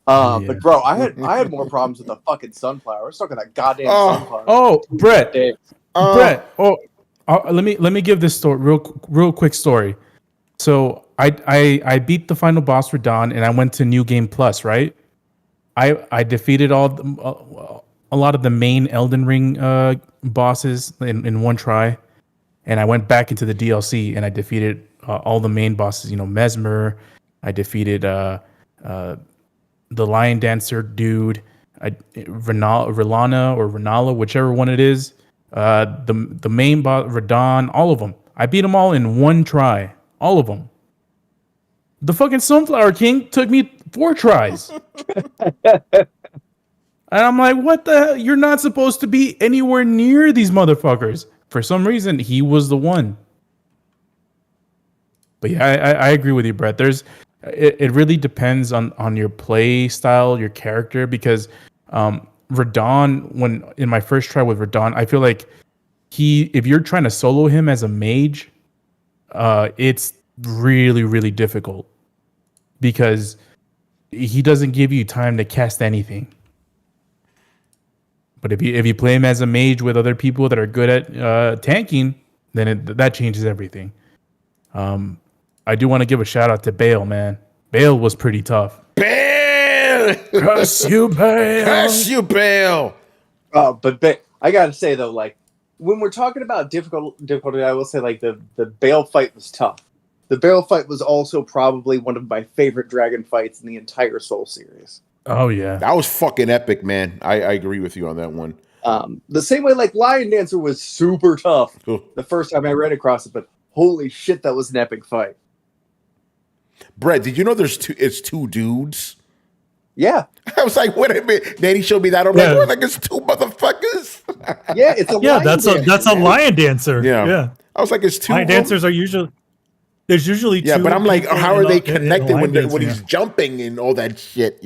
But bro, I had more problems with the fucking sunflower. We're stuck in that goddamn sunflower. Oh, Brett. Brett. Let me give this story real quick story. So I beat the final boss for Dawn, and I went to New Game Plus, right? I defeated a lot of the main Elden Ring bosses in one try, and I went back into the DLC and I defeated all the main bosses. Mesmer. I defeated the Lion Dancer dude, Renala, whichever one it is. The main boss, Radon, all of them. I beat them all in one try. All of them. The fucking Sunflower King took me 4 tries. And I'm like, what the hell? You're not supposed to be anywhere near these motherfuckers. For some reason, he was the one. But yeah, I agree with you, Brett. It really depends on your play style, your character, because Radon, when in my first try with Radon, I feel like if you're trying to solo him as a mage, it's really, really difficult because he doesn't give you time to cast anything. But if you play him as a mage with other people that are good at tanking, then that changes everything. I do want to give a shout out to Bale, man. Bale was pretty tough. Bale! Curse you, Bale! Curse you, Bale! But I gotta say though, like when we're talking about difficulty, I will say like the Bale fight was tough. The Bale fight was also probably one of my favorite dragon fights in the entire Soul series. Oh yeah, that was fucking epic, man. I agree with you on that one. The same way like Lion Dancer was super tough the first time I ran across it, but holy shit, that was an epic fight. Brett, did you know it's 2 dudes? Yeah. I was like, wait a minute. Then he showed me that. I'm like, it's 2 motherfuckers. Yeah, it's a lion dancer, that's a lion dancer. Yeah. I was like, it's 2 lion dancers are usually there's usually 2. Yeah, but I'm like, how are they connected when he's jumping and all that shit,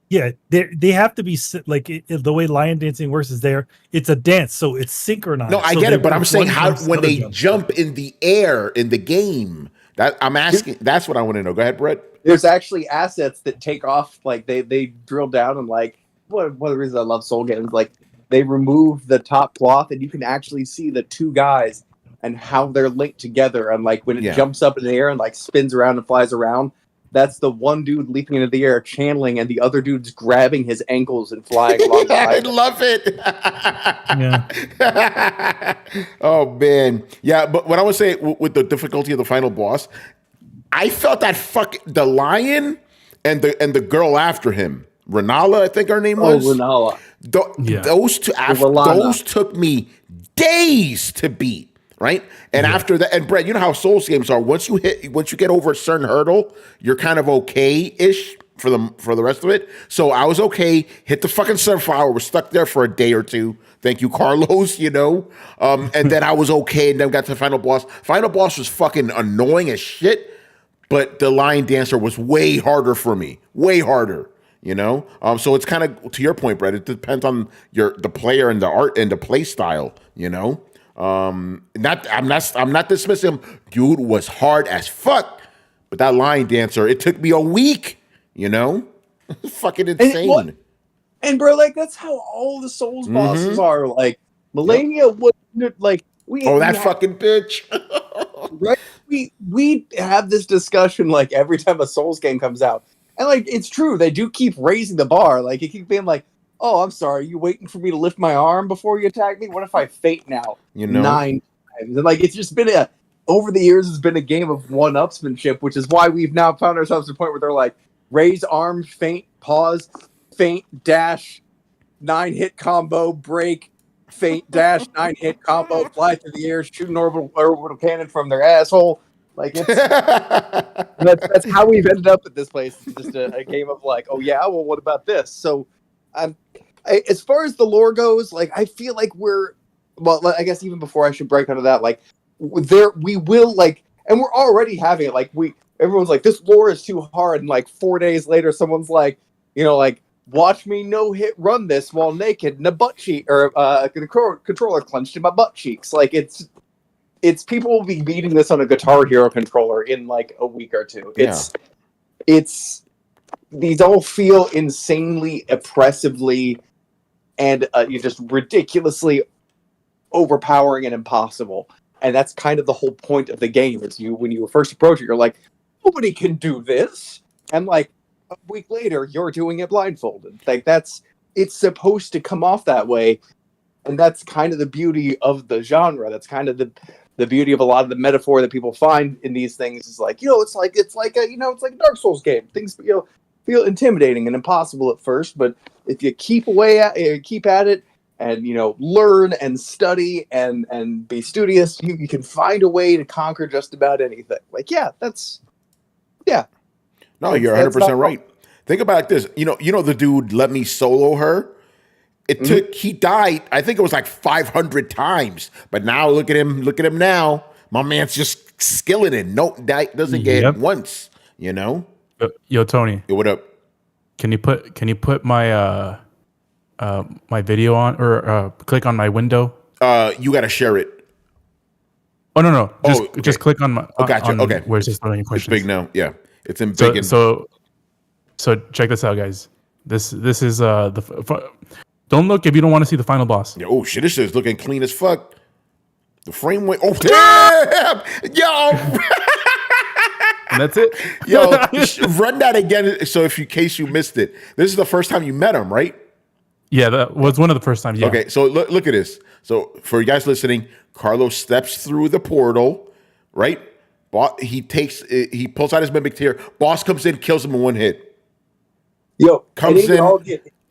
Yeah, they have to be like the way lion dancing works is it's a dance, so it's synchronized. No, I get it, but I'm saying how when they jump in the air in the game. That I'm asking. That's what I want to know. Go ahead, Brett. There's actually assets that take off. Like they drill down and like one of the reasons I love Soul games. Like they remove the top cloth and you can actually see the 2 guys and how they're linked together. And like when it jumps up in the air and like spins around and flies around. That's the one dude leaping into the air, channeling, and the other dude's grabbing his ankles and flying along behind. I love it. Oh man, yeah. But what I would say with the difficulty of the final boss, I felt that the lion and the girl after him, Renala, I think her name was. Oh, Renala. Those took me days to beat. Right, and after that, and Brett, you know how Souls games are. Once you get over a certain hurdle, you're kind of okay-ish for the rest of it. So I was okay. Hit the fucking sunflower. We're stuck there for a day or 2. Thank you, Carlos. And then I was okay, and then got to the final boss. Final boss was fucking annoying as shit, but the Lion Dancer was way harder for me. Way harder. You know, so it's kind of to your point, Brett. It depends on the player and the art and the play style. You know, I'm not dismissing him. Dude was hard as fuck, but that line dancer, it took me a week. You know, fucking insane. And bro, like that's how all the Souls bosses are. Like Melania was like fucking bitch. Right? We have this discussion like every time a Souls game comes out. And like it's true, they do keep raising the bar. Like it keeps being like, "Oh, I'm sorry, you waiting for me to lift my arm before you attack me? What if I faint now?" You know, 9 times. And like it's just been over the years, it's been a game of one-upsmanship, which is why we've now found ourselves to the point where they're like, raise arm, feint, pause, feint, dash, 9-hit combo, break, feint, dash, 9-hit combo, fly through the air, shoot an orbital cannon from their asshole. Like it's that's how we've ended up at this place. It's just a game of like, oh yeah, well, what about this? So, as far as the lore goes, like I feel like I guess even before I should break out of that, like we will like, and we're already having it. Like everyone's like, this lore is too hard, and like 4 days later, someone's like, like watch me no-hit run this while naked in a butt cheek or a controller clenched in my butt cheeks. Like it's people will be beating this on a Guitar Hero controller in like a week or two. It's these all feel insanely oppressively and you just ridiculously overpowering and impossible. And that's kind of the whole point of the game. Is when you first approach it, you're like, nobody can do this, and like a week later, you're doing it blindfolded. Like it's supposed to come off that way, and that's kind of the beauty of the genre. That's kind of the beauty of a lot of the metaphor that people find in these things is like, it's like a Dark Souls game. Things feel intimidating and impossible at first, but if you keep at it and learn and study and be studious, you can find a way to conquer just about anything. Like no, you're 100% right. Think about this. The dude let me solo her. He died, I think it was like 500 times. But now look at him now. My man's just skilling it. No, that doesn't get it once, Yo, Tony. Yo, what up? Can you put my my video on or click on my window? You got to share it. Oh no. Just click on my. Gotcha. Okay. Where's this Throwdown Your Questions? It's big now. Yeah, it's in big. So check this out, guys. This is don't look if you don't want to see the final boss. Yeah, oh shit! This shit is looking clean as fuck. The frame rate. Oh damn! Yo. And that's it. Yo, run that again. So in case you missed it, this is the first time you met him, right? Yeah, that was one of the first times. Yeah. Okay, so look at this. So for you guys listening, Carlos steps through the portal, right? He pulls out his mimic tear. Boss comes in, kills him in one hit. Yo, comes in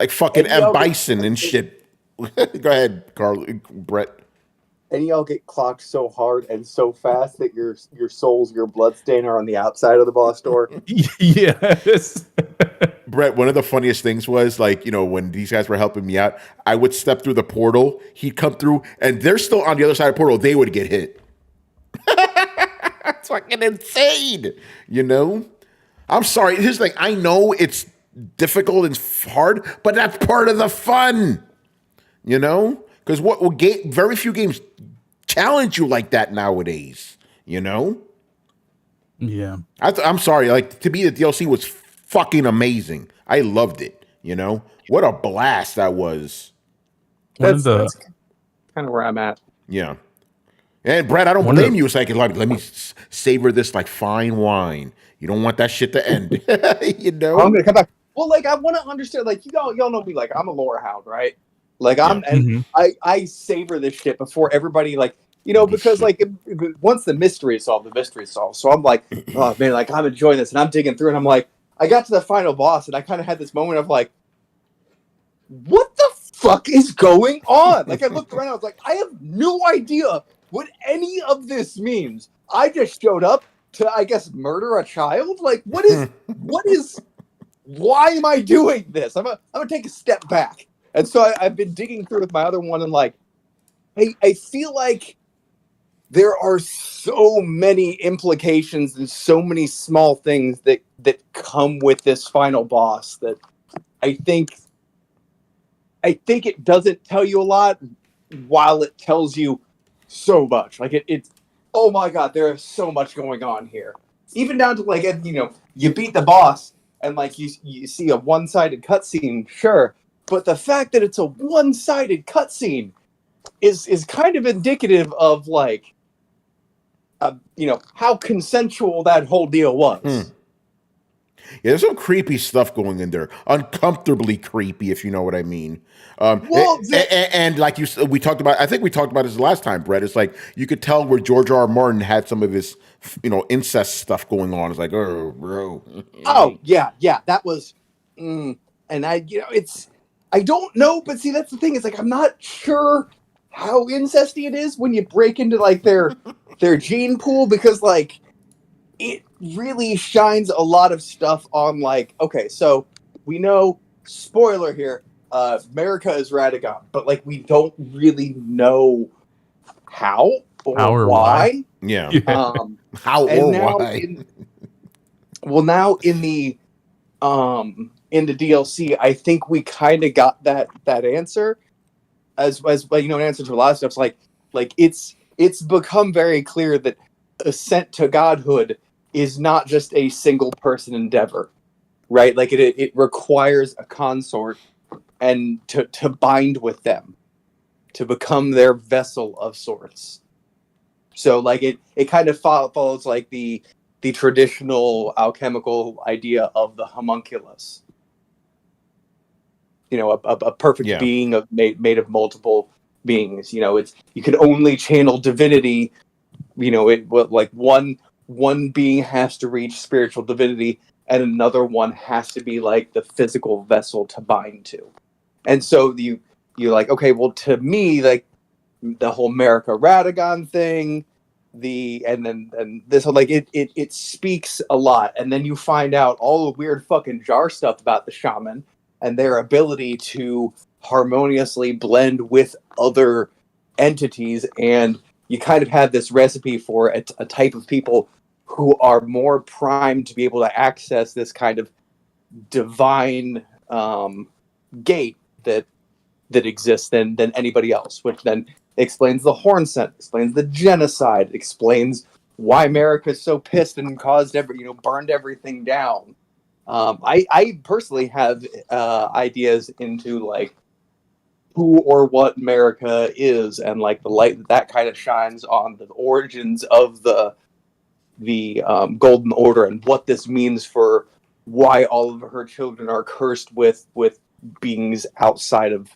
like fucking M. Bison and shit. Go ahead, Brett. And y'all get clocked so hard and so fast that your souls, your bloodstain are on the outside of the boss door. Yes. Brett, one of the funniest things was like, when these guys were helping me out, I would step through the portal, he'd come through, and they're still on the other side of the portal, they would get hit. That's fucking insane, I'm sorry. Here's the thing, I know it's difficult and hard, but that's part of the fun, because very few games challenge you like that nowadays, Yeah. I'm sorry. Like, to me, the DLC was fucking amazing. I loved it. What a blast that was. That's kind of where I'm at. Yeah. And Brad, I don't blame you. It's like, let me savor this like fine wine. You don't want that shit to end. I'm gonna come back. Well, like I want to understand. Like y'all know me. Like I'm a lore hound, right? Like I savor this shit before everybody. Like because like once the mystery is solved, the mystery is solved. So I'm like, oh man, like I'm enjoying this, and I'm digging through, and I'm like, I got to the final boss, and I kind of had this moment of like, what the fuck is going on? Like I looked around, I was like, I have no idea what any of this means. I just showed up to, I guess, murder a child. Like what is? Why am I doing this? I'm gonna take a step back. And so I've been digging through with my other one, and like, I feel like there are so many implications and so many small things that come with this final boss that I think it doesn't tell you a lot while it tells you so much. Like it's oh my god, there is so much going on here. Even down to like, you know, you beat the boss and like you see a one-sided cutscene, sure, but the fact that it's a one-sided cutscene is kind of indicative of like you know, how consensual that whole deal was. Yeah, there's some creepy stuff going in there, uncomfortably creepy, if you know what I mean. Well, and like we talked about, I think we talked about this last time, Brett. It's like you could tell where George R. R. Martin had some of his, you know, incest stuff going on. It's like, oh, bro. Oh yeah, that was, and I, you know, I don't know, but see, that's the thing. It's like I'm not sure how incesty it is when you break into like their gene pool, because like it really shines a lot of stuff on like, okay, so we know, spoiler here, America is Radagon, but like we don't really know how or why. Yeah. How or why? Now in the DLC, I think we kind of got that answer as you know, an answer to a lot of stuff. Like it's become very clear that ascent to godhood is not just a single person endeavor, right? Like it requires a consort and to bind with them, to become their vessel of sorts. So like it kind of follows like the traditional alchemical idea of the homunculus. You know, a perfect being made of multiple beings. You know, you can only channel divinity. You know, like one being has to reach spiritual divinity, and another one has to be like the physical vessel to bind to. And so you're like, okay, well, to me, like the whole America Radagon thing, and this whole, like it speaks a lot, and then you find out all the weird fucking jar stuff about the shaman and their ability to harmoniously blend with other entities, and you kind of have this recipe for a type of people who are more primed to be able to access this kind of divine gate that exists than anybody else, which then explains the horn scent, explains the genocide, explains why America is so pissed and burned everything down. I personally have ideas into like who or what America is, and like the light that kind of shines on the origins of the Golden Order, and what this means for why all of her children are cursed with beings outside of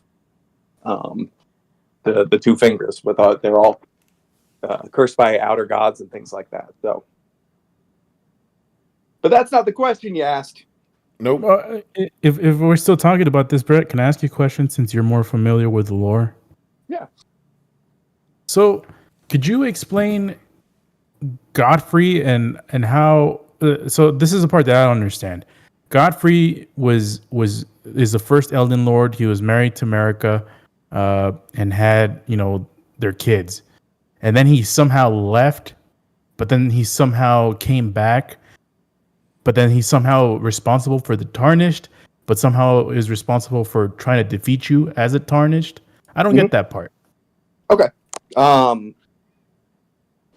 the two fingers. They're all cursed by outer gods and things like that. So, but that's not the question you asked. Nope. If we're still talking about this, Brett, can I ask you a question since you're more familiar with the lore? Yeah. So, could you explain Godfrey and how? So this is the part that I don't understand. Godfrey is the first Elden Lord. He was married to America, and had their kids, and then he somehow left, but then he somehow came back, but then he's somehow responsible for the Tarnished, but somehow is responsible for trying to defeat you as a Tarnished. I don't get that part. Okay.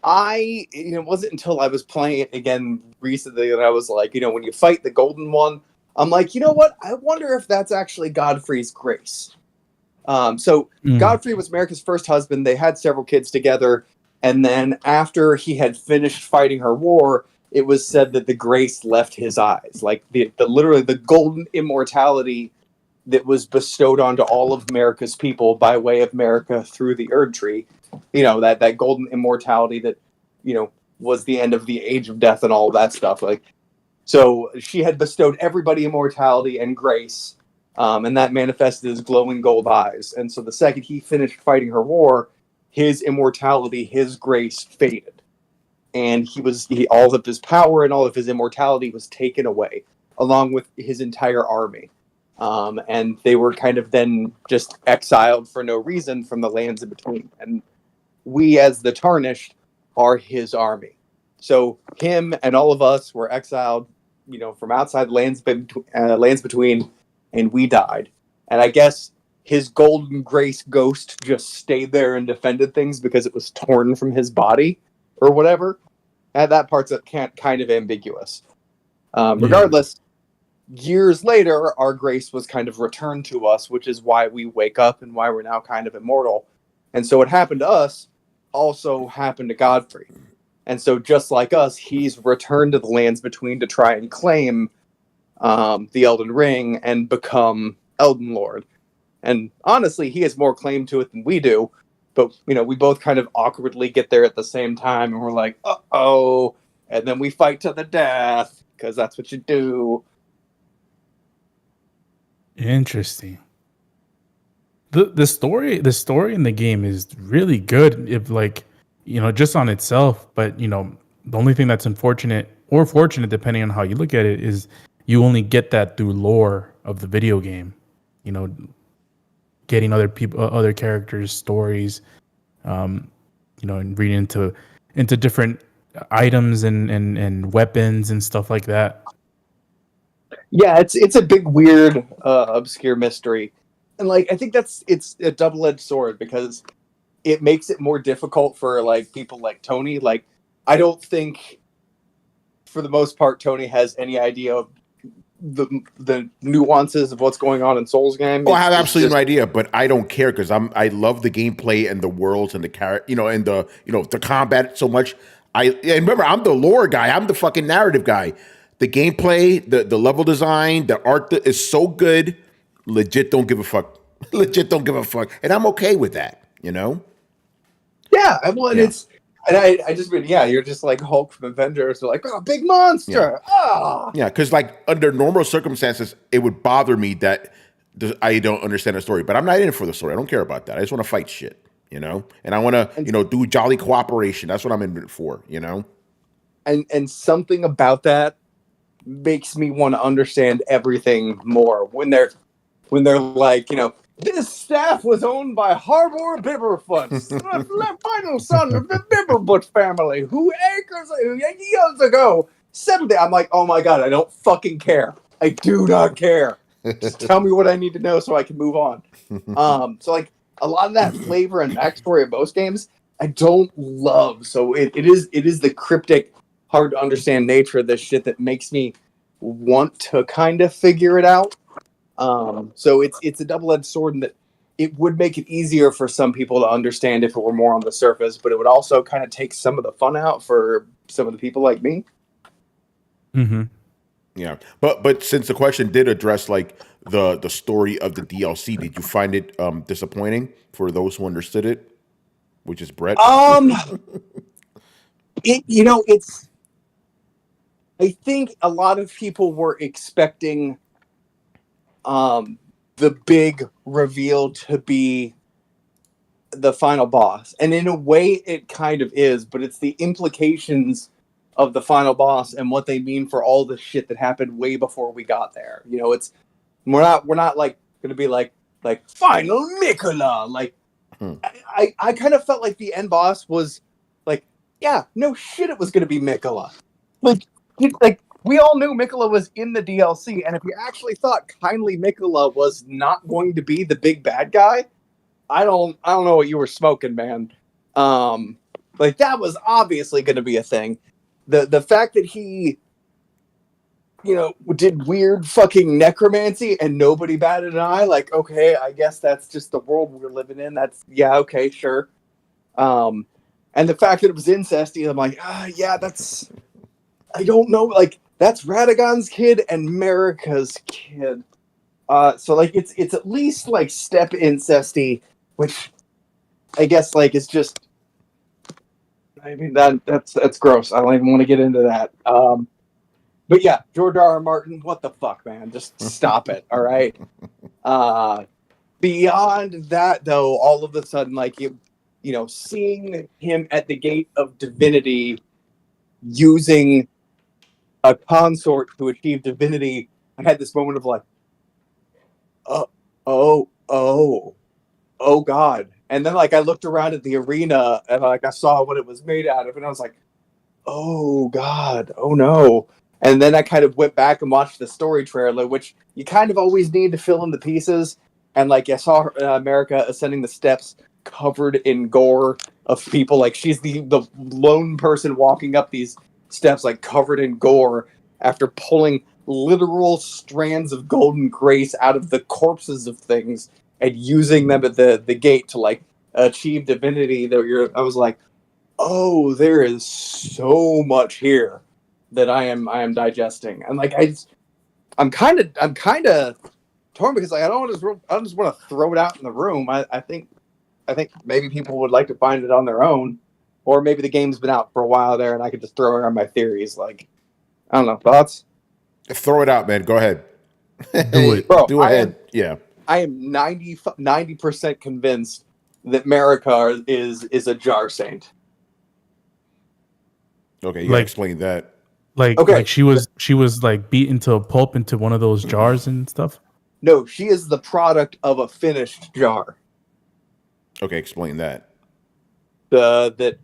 It wasn't until I was playing it again recently that I was like, when you fight the Golden One, I'm like, you know what? I wonder if that's actually Godfrey's grace. Godfrey was America's first husband. They had several kids together. And then after he had finished fighting her war, it was said that the grace left his eyes. Like literally the golden immortality that was bestowed onto all of America's people by way of America through the Erdtree. That golden immortality that, was the end of the age of death and all of that stuff. Like, so she had bestowed everybody immortality and grace, and that manifested as glowing gold eyes. And so the second he finished fighting her war, his immortality, his grace faded. And all of his power and all of his immortality was taken away, along with his entire army. And they were kind of then just exiled for no reason from the lands in between. And we, as the Tarnished, are his army. So him and all of us were exiled, from outside lands between, and we died. And I guess his golden grace ghost just stayed there and defended things because it was torn from his body or whatever. And that part's kind of ambiguous. Regardless, years later, our grace was kind of returned to us, which is why we wake up and why we're now kind of immortal. And so what happened to us also happened to Godfrey. And so just like us, he's returned to the lands between to try and claim the Elden Ring and become Elden Lord. And honestly, he has more claim to it than we do. But, we both kind of awkwardly get there at the same time. And we're like, uh-oh. And then we fight to the death because that's what you do. Interesting. The story in the game is really good if just on itself, but the only thing that's unfortunate or fortunate depending on how you look at it is you only get that through lore of the video game. Getting other characters' stories, and reading into different items and weapons and stuff like that. Yeah, it's a big, weird, obscure mystery. And I think it's a double-edged sword because it makes it more difficult for people like Tony. I don't think for the most part Tony has any idea of the nuances of what's going on in Souls game. I have absolutely no idea, but I don't care because I love the gameplay and the worlds and the character, and the combat so much. And remember, I'm the lore guy. I'm the fucking narrative guy. The gameplay, the level design, the art is so good. Legit don't give a fuck. Legit don't give a fuck. And I'm okay with that, Yeah, well, and it's, and I just mean, you're just like Hulk from Avengers. They're like, oh, big monster. Yeah, because under normal circumstances, it would bother me that I don't understand the story. But I'm not in it for the story. I don't care about that. I just want to fight shit, And I want to, do jolly cooperation. That's what I'm in it for, And something about that makes me want to understand everything more when they're like, this staff was owned by Harbor Bibberfoot, final son of the Bibberfoot family, who years ago 70. I'm like, oh my god, I don't fucking care. I do not care. Just tell me what I need to know so I can move on. So a lot of that flavor and backstory of most games, I don't love. So it is the cryptic, hard to understand nature of this shit that makes me want to kind of figure it out. So it's a double-edged sword in that it would make it easier for some people to understand if it were more on the surface, but it would also kind of take some of the fun out for some of the people like me. Mm-hmm. Yeah, but since the question did address the story of the DLC, did you find it disappointing for those who understood it, which is Brett? It's. I think a lot of people were expecting the big reveal to be the final boss. And in a way it kind of is, but it's the implications of the final boss and what they mean for all the shit that happened way before we got there. It's we're not going to be like final Mikola. I kind of felt like the end boss was no shit, it was going to be Mikola. We all knew Mikola was in the DLC, and if you actually thought kindly Mikola was not going to be the big bad guy, I don't know what you were smoking, man. That was obviously going to be a thing. The fact that he, did weird fucking necromancy and nobody batted an eye, okay, I guess that's just the world we're living in. That's, okay, sure. And the fact that it was incesty, I'm like, that's, I don't know, that's Radagon's kid and Marika's kid. So it's at least step incesty, which I guess is just, I mean that's gross. I don't even want to get into that. But yeah, George R. R. Martin, what the fuck, man? Just stop it, all right? Beyond that, though, all of a sudden, seeing him at the gate of divinity using a consort to achieve divinity, I had this moment of oh god. And then I looked around at the arena and I saw what it was made out of, and I was like, oh god, oh no. And then I kind of went back and watched the story trailer, which you kind of always need to fill in the pieces. And like I saw America ascending the steps covered in gore of people. Like she's the lone person walking up these steps, like covered in gore after pulling literal strands of golden grace out of the corpses of things and using them at the gate to like achieve divinity. I was like, oh, there is so much here that I am digesting, and like I'm kind of torn because like I don't just want to throw it out in the room. I think maybe people would like to find it on their own, or maybe the game's been out for a while there, and I could just throw around my theories. Like, I don't know, thoughts? Throw it out, man. Go ahead. Do it, bro. Do ahead. Yeah. I am 90% convinced that Marika is a jar saint. Okay, you gotta explain that. Like she was like beaten to a pulp into one of those jars and stuff. No, she is the product of a finished jar. Okay, explain that. The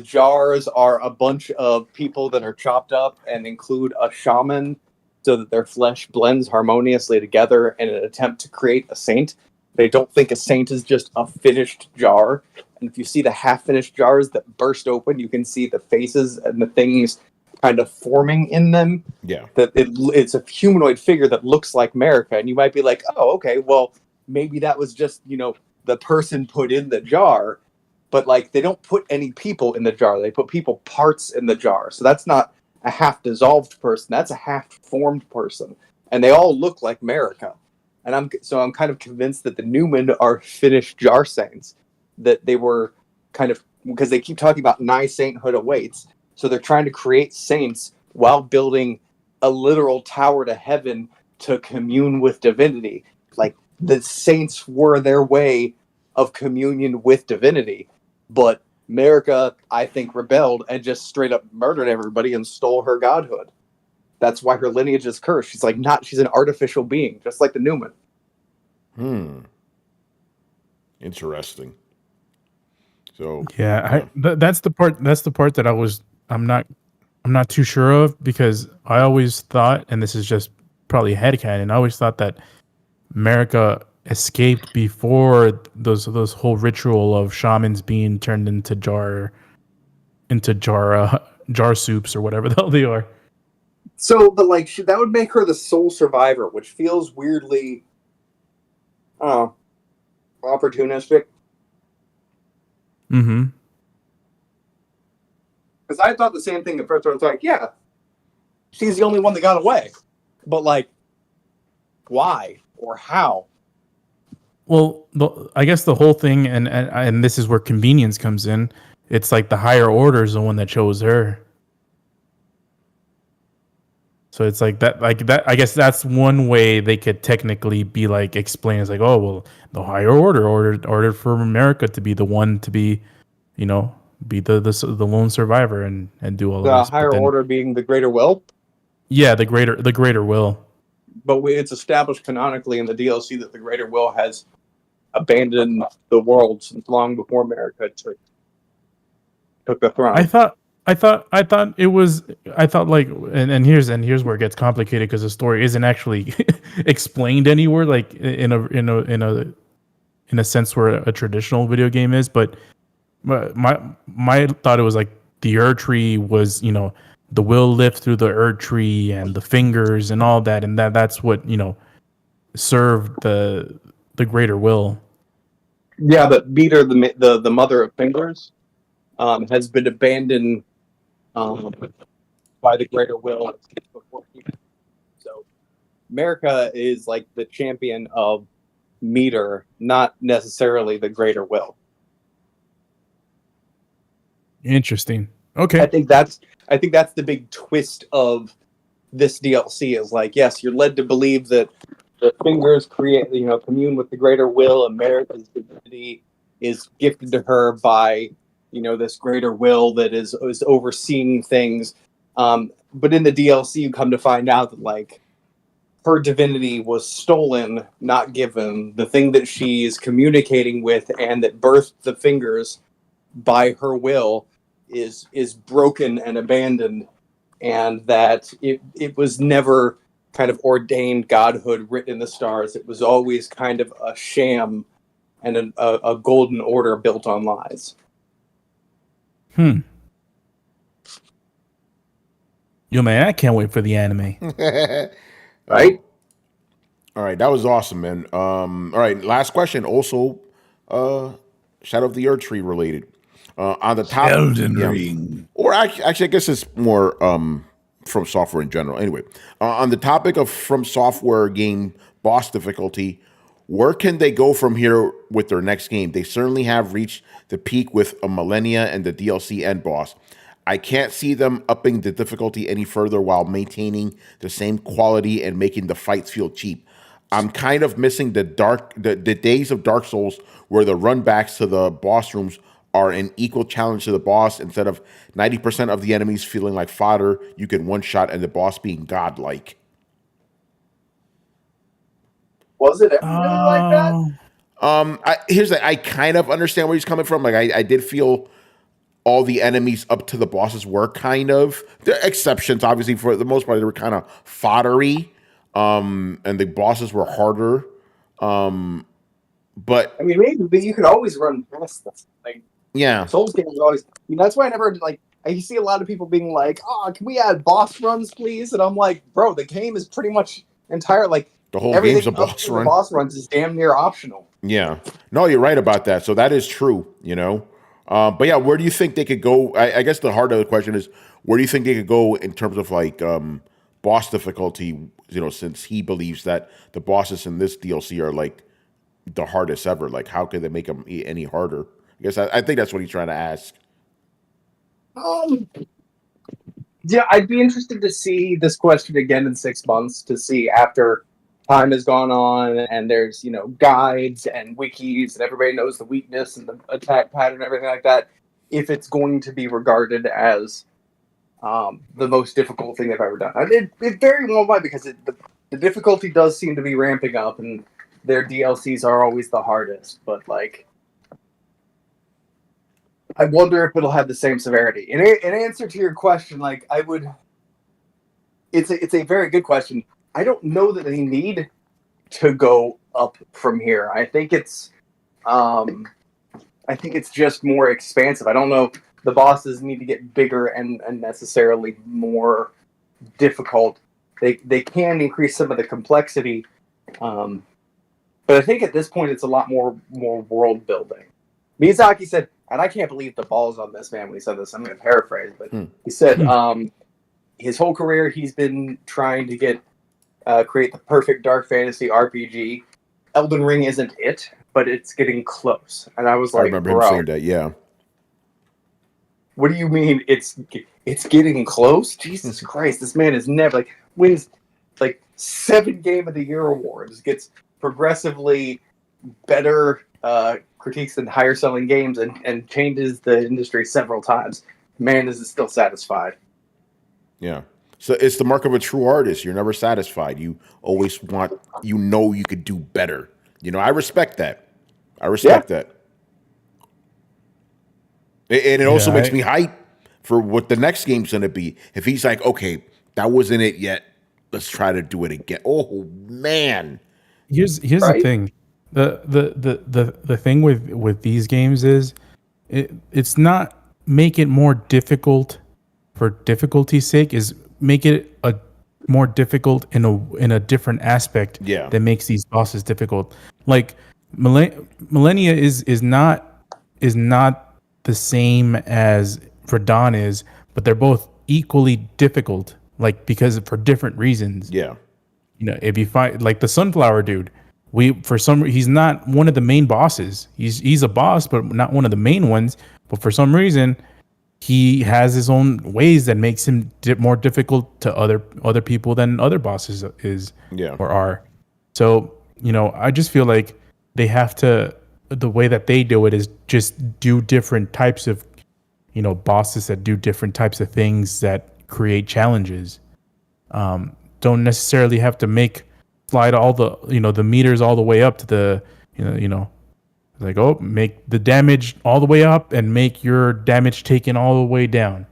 jars are a bunch of people that are chopped up and include a shaman so that their flesh blends harmoniously together in an attempt to create a saint. They don't think a saint is just a finished jar. And if you see the half-finished jars that burst open, you can see the faces and the things kind of forming in them. Yeah. That it's a humanoid figure that looks like Marika. And you might be like, oh, okay, well, maybe that was just, the person put in the jar. But, like, they don't put any people in the jar. They put people parts in the jar. So that's not a half-dissolved person. That's a half-formed person. And they all look like Marika. And I'm kind of convinced that the Newman are finished jar saints. That they were kind of, because they keep talking about nigh sainthood awaits. So they're trying to create saints while building a literal tower to heaven to commune with divinity. Like, the saints were their way of communion with divinity. But Marika, I think, rebelled and just straight up murdered everybody and stole her godhood. That's why her lineage is cursed. She's an artificial being, just like the Newman. Interesting. So yeah, that's the part that I'm not too sure of, because I always thought, and this is just probably headcanon, I always thought that Marika escaped before those whole ritual of shamans being turned into jar soups or whatever the hell they are. So, but like that would make her the sole survivor, which feels weirdly opportunistic. Mm-hmm. Because I thought the same thing at first. I was like, yeah, she's the only one that got away. But like, why or how? Well, I guess the whole thing, and this is where convenience comes in. It's like the higher order is the one that chose her. So it's like that. I guess that's one way they could technically be like explain. It's like, oh well, the higher order ordered for America to be the one to be, be the lone survivor and do all of this. The higher order being the greater will. Yeah, the greater will. But it's established canonically in the DLC that the greater will has abandoned the world since long before America took the throne. I thought it was. I thought like, and here's where it gets complicated, because the story isn't actually explained anywhere, like in a sense where a traditional video game is. But my thought it was like the Erdtree was, the will lift through the Erdtree and the fingers and all that, and that's what served the greater will. Yeah, but Beater, the mother of fingers, has been abandoned by the greater will before human. So America is like the champion of meter, not necessarily the greater will. Interesting. Okay. I think that's the big twist of this DLC is like, yes, you're led to believe that the fingers commune with the greater will. America's divinity is gifted to her by, this greater will that is overseeing things. But in the DLC, you come to find out that like her divinity was stolen, not given. The thing that she's communicating with and that birthed the fingers by her will is broken and abandoned and that it was never kind of ordained godhood written in the stars. It was always kind of a sham and a golden order built on lies. Yo, man, I can't wait for the anime. Right? All right, that was awesome, man. All right, last question. Also, Shadow of the Erdtree related. On the top, Elden Ring, or actually, I guess it's more from software in general. Anyway, on the topic of from software game boss difficulty, where can they go from here with their next game? They certainly have reached the peak with a Millennia and the DLC end boss. I can't see them upping the difficulty any further while maintaining the same quality and making the fights feel cheap. I'm kind of missing the days of Dark Souls where the runbacks to the boss rooms are an equal challenge to the boss. Instead of 90% of the enemies feeling like fodder, you get one shot and the boss being godlike. Was it ever really like that? I kind of understand where he's coming from. Like I did feel all the enemies up to the bosses were kind of, there are exceptions, obviously. For the most part, they were kind of foddery, and the bosses were harder. But I mean, maybe, but you could always run past this. Like, yeah, Souls games always. That's why I never like. I see a lot of people being like, "Oh, can we add boss runs, please?" And I'm like, "Bro, the game is pretty much entire. Like, the whole game's a boss run. The boss runs is damn near optional." Yeah, no, you're right about that. So that is true. But yeah, where do you think they could go? I guess the heart of the question is, where do you think they could go in terms of like boss difficulty? Since he believes that the bosses in this DLC are like the hardest ever. Like, how could they make them any harder? I guess I think that's what he's trying to ask. Yeah, I'd be interested to see this question again in 6 months to see after time has gone on and there's, guides and wikis and everybody knows the weakness and the attack pattern and everything like that, if it's going to be regarded as the most difficult thing they've ever done. It very well might, because the difficulty does seem to be ramping up and their DLCs are always the hardest, but like, I wonder if it'll have the same severity. In answer to your question, like it's a very good question. I don't know that they need to go up from here. I think it's just more expansive. I don't know if the bosses need to get bigger and necessarily more difficult. They can increase some of the complexity, but I think at this point it's a lot more world building. Miyazaki said, and I can't believe the balls on this man when he said this. I'm going to paraphrase, but he said his whole career he's been trying to create the perfect dark fantasy RPG. Elden Ring isn't it, but it's getting close. And I was like, I remember him saying that, yeah. What do you mean it's getting close? Jesus Christ, this man is never wins 7 Game of the Year awards, gets progressively better critiques than higher selling games, and changes the industry several times. Man is still satisfied. Yeah. So it's the mark of a true artist. You're never satisfied. You always want, you could do better. I respect that. That. And it also makes me hype for what the next game's going to be. If he's like, okay, that wasn't it yet, let's try to do it again. Oh, man. Here's the thing. The thing with these games is it's not make it more difficult for difficulty's sake, is make it a more difficult in a different aspect that makes these bosses difficult. Like Millennia is not the same as Verdun is, but they're both equally difficult, because for different reasons. Yeah. If you find the Sunflower dude, he's not one of the main bosses. He's a boss, but not one of the main ones. But for some reason, he has his own ways that makes him more difficult to other people than other bosses or are. So I just feel like they have to. The way that they do it is just do different types of bosses that do different types of things that create challenges. Don't necessarily have to slide all the the meters all the way up to the make the damage all the way up and make your damage taken all the way down.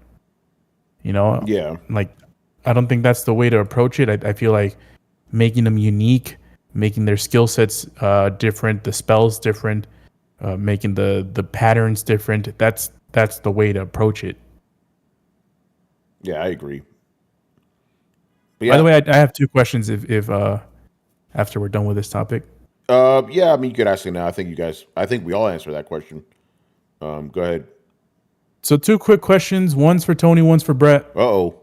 Yeah. Like, I don't think that's the way to approach it. I feel like making them unique, making their skill sets different, the spells different, making the patterns different. That's the way to approach it. Yeah, I agree. But by the way, I have two questions if after we're done with this topic. Yeah, I mean, you could ask it now. I think we all answer that question. Go ahead. So two quick questions. One's for Tony, one's for Brett. Uh-oh.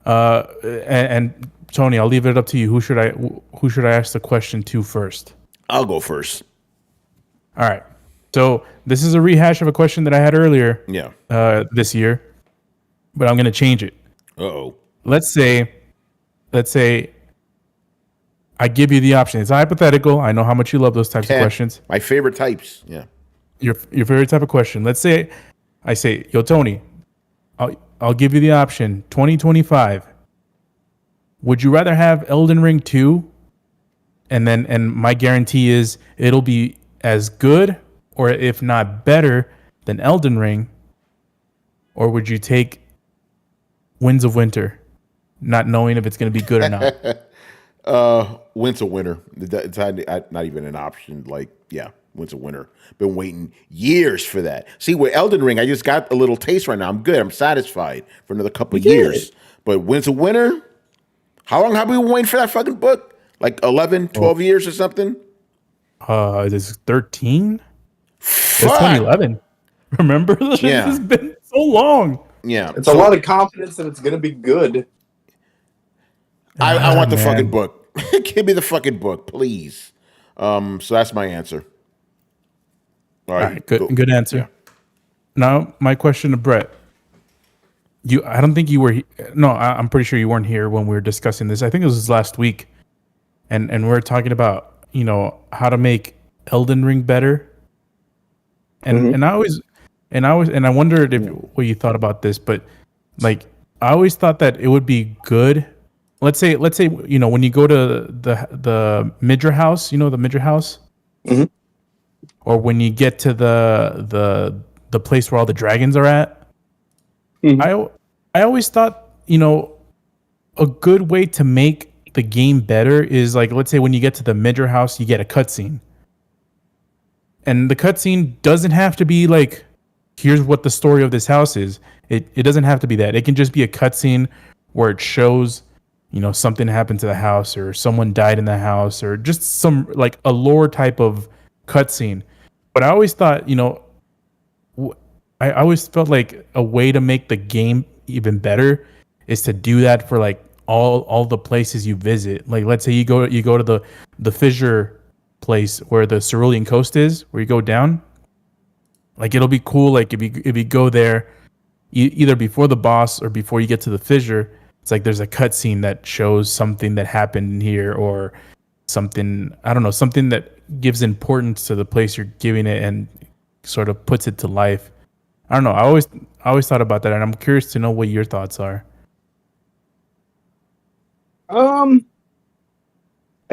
And Tony, I'll leave it up to you. Who should I ask the question to first? I'll go first. All right. So this is a rehash of a question that I had earlier. Yeah. This year, but I'm going to change it. Uh-oh. Let's say I give you the option. It's hypothetical. I know how much you love those types of questions. My favorite types. Yeah. Your favorite type of question. Let's say I say, yo, Tony, I'll give you the option. 2025. Would you rather have Elden Ring 2? And my guarantee is it'll be as good or if not better than Elden Ring. Or would you take Winds of Winter, not knowing if it's going to be good or not? Winter Winter. It's not even an option. Like, yeah, Winter Winter. Been waiting years for that. See, with Elden Ring, I just got a little taste right now. I'm good. I'm satisfied for another couple of years. But Winter Winter, how long have we been waiting for that fucking book? Like 11, 12 years or something? This is 13? Fuck. It's 2011. Remember? This has been so long. Yeah. It's a lot of confidence that it's going to be good. I want the fucking book. Give me the fucking book, please. So that's my answer. All right, good answer. Yeah. Now, my question to Brett. I don't think you were. No, I'm pretty sure you weren't here when we were discussing this. I think it was last week, and we were talking about how to make Elden Ring better. And I wondered what you thought about this, but like I always thought that it would be good. Let's say when you go to the Midra house, the Midra house, or when you get to the place where all the dragons are at. I always thought a good way to make the game better is like, let's say when you get to the Midra house, you get a cutscene, and the cutscene doesn't have to be like, here's what the story of this house is. It doesn't have to be that. It can just be a cutscene where it shows something happened to the house, or someone died in the house, or just some like a lore type of cutscene. But I always thought, I always felt like a way to make the game even better is to do that for like all the places you visit. Like, let's say you go to the fissure place where the Cerulean Coast is, where you go down. Like, it'll be cool. Like if you go there, either before the boss or before you get to the fissure, it's like there's a cutscene that shows something that happened in here, or something, I don't know, something that gives importance to the place you're giving it and sort of puts it to life. I don't know. I always thought about that, and I'm curious to know what your thoughts are. I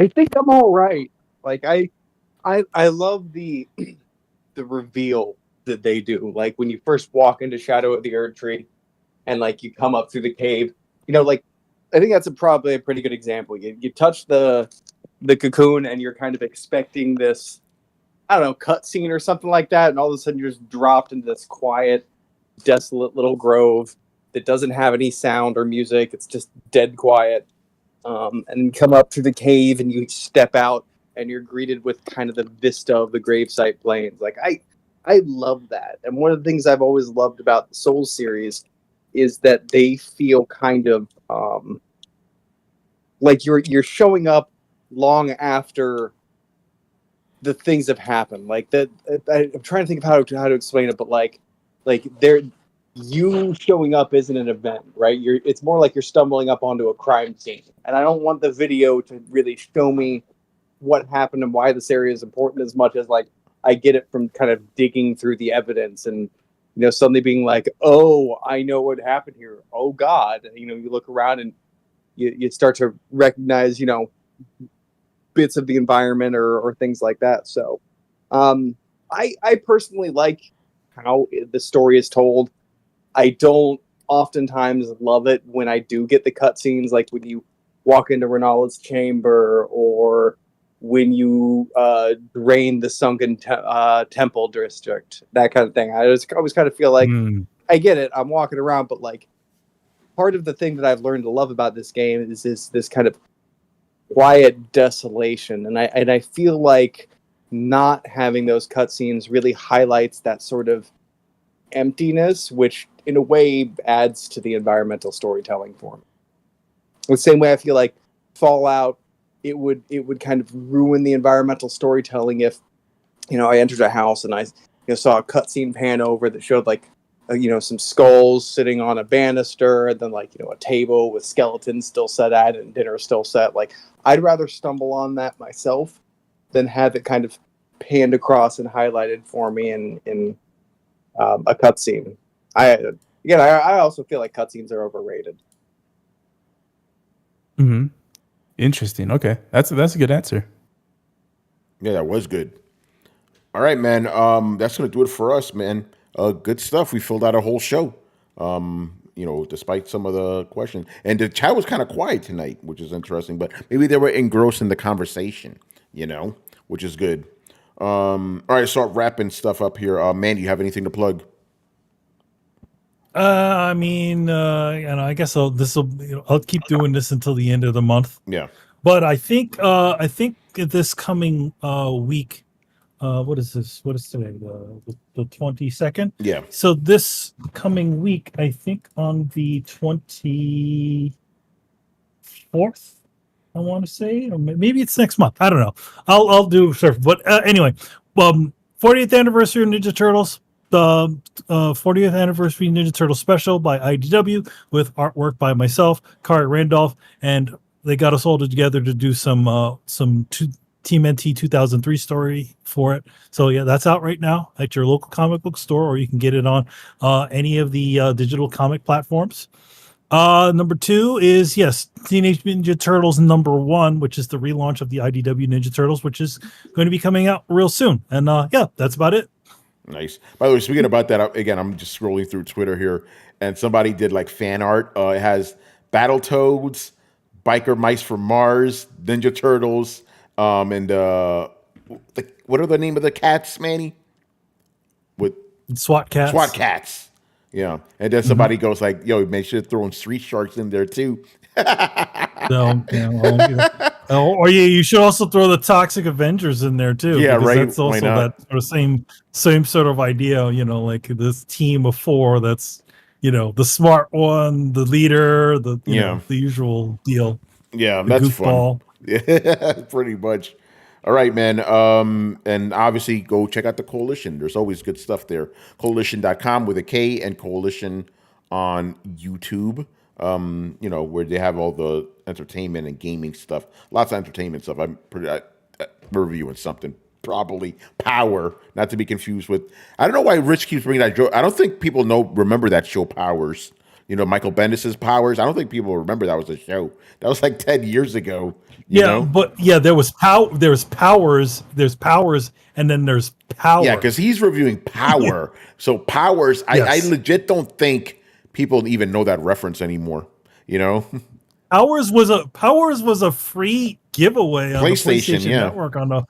think I'm all right. Like I love the reveal that they do. Like when you first walk into Shadow of the Erdtree, and like you come up through the cave. Like I think that's probably a pretty good example. You touch the cocoon, and you're kind of expecting this, I don't know, cutscene or something like that, and all of a sudden you're just dropped into this quiet, desolate little grove that doesn't have any sound or music. It's just dead quiet. And you come up through the cave, and you step out, and you're greeted with kind of the vista of the gravesite plains. Like I love that. And one of the things I've always loved about the Souls series is that they feel kind of like you're showing up long after the things have happened. Like that, I'm trying to think of how to explain it, but like you showing up isn't an event, right? It's more like you're stumbling up onto a crime scene, and I don't want the video to really show me what happened and why this area is important as much as like I get it from kind of digging through the evidence and suddenly being like, oh, I know what happened here. Oh God, you look around and you start to recognize bits of the environment or things like that. So I personally like how the story is told. I don't oftentimes love it when I do get the cutscenes, like when you walk into Renala's chamber, or when you drain the sunken temple district, that kind of thing. I always kind of feel like I get it. I'm walking around, but like part of the thing that I've learned to love about this game is this kind of quiet desolation, and I feel like not having those cutscenes really highlights that sort of emptiness, which in a way adds to the environmental storytelling for me. The same way I feel like Fallout, it would kind of ruin the environmental storytelling if, I entered a house and I saw a cutscene pan over that showed like some skulls sitting on a banister, and then like a table with skeletons still set at it and dinner still set. Like, I'd rather stumble on that myself than have it kind of panned across and highlighted for me in a cutscene. I also feel like cutscenes are overrated. Interesting. Okay, that's a good answer. Yeah, that was good. All right, man. That's gonna do it for us, man. Good stuff. We filled out a whole show. Despite some of the questions, and the chat was kind of quiet tonight, which is interesting. But maybe they were engrossed in the conversation, which is good. All right, start wrapping stuff up here. Man, do you have anything to plug? I guess I'll keep doing this until the end of the month. Yeah. But I think this coming week, what is this? What is today? The 22nd? Yeah. So this coming week, I think on the 24th, I want to say, or maybe it's next month. I don't know. I'll do sure. But anyway, 40th anniversary of Ninja Turtles. The 40th anniversary Ninja Turtle special by IDW with artwork by myself, Kari Randolph, and they got us all together to do some Team NT 2003 story for it. So yeah, that's out right now at your local comic book store, or you can get it on any of the digital comic platforms. Number 2 is Teenage Ninja Turtles #1, which is the relaunch of the IDW Ninja Turtles, which is going to be coming out real soon. And that's about it. Nice. By the way, speaking about that, again, I'm just scrolling through Twitter here, and somebody did like fan art. It has Battletoads, Biker Mice from Mars, Ninja Turtles, and what are the name of the cats, Manny? With SWAT cats. SWAT cats. Yeah. And then somebody goes like, "Yo, make sure to throw in Street Sharks in there too." Or you should also throw the Toxic Avengers in there too. Yeah, right. That's also that sort of same sort of idea. like this team of 4. That's the smart one, the leader, the usual deal. Yeah, the that's goofball. Fun. Yeah, pretty much. All right, man. And obviously go check out the Coalition. There's always good stuff there. Coalition.com with a K, and Coalition on YouTube. Where they have all the entertainment and gaming stuff. Lots of entertainment stuff. I'm reviewing something. Probably Power, not to be confused with. I don't know why Rich keeps bringing that joke. I don't think people remember that show Powers. Michael Bendis' Powers. I don't think people remember that was a show. That was like 10 years ago. You know? But there was Powers. There's Powers, and then there's Power. Yeah, because he's reviewing Power. So Powers, I legit don't think people even know that reference anymore. Powers was a free giveaway on PlayStation, the PlayStation Network on a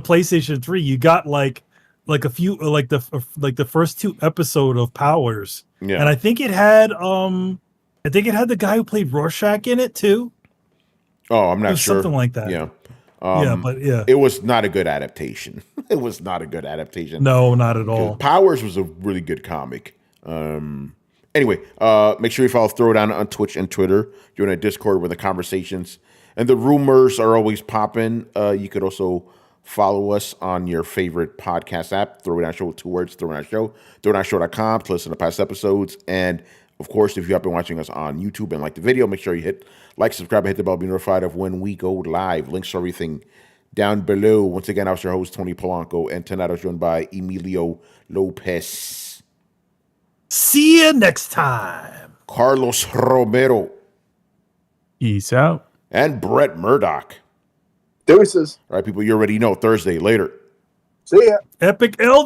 PlayStation 3. You got like a few like the first 2 episodes of Powers. Yeah. And I think it had the guy who played Rorschach in it too. Oh, I'm not sure. Something like that. Yeah. It was not a good adaptation. It was not a good adaptation. No, not at all. Powers was a really good comic. Anyway, make sure you follow Throwdown on Twitch and Twitter. Join a Discord where the conversations and the rumors are always popping. You could also follow us on your favorite podcast app, Throwdown Show with 2 words, Throwdown Show, throwdownshow.com to listen to past episodes. And, of course, if you have been watching us on YouTube and like the video, make sure you hit like, subscribe, and hit the bell to be notified of when we go live. Links to everything down below. Once again, I was your host, Tony Polanco, and tonight I was joined by Emilio Lopez. See you next time. Carlos Romero. Peace out. And Brett Murdoch. Deuces. All right, people, you already know. Thursday, later. See ya. Epic Elder.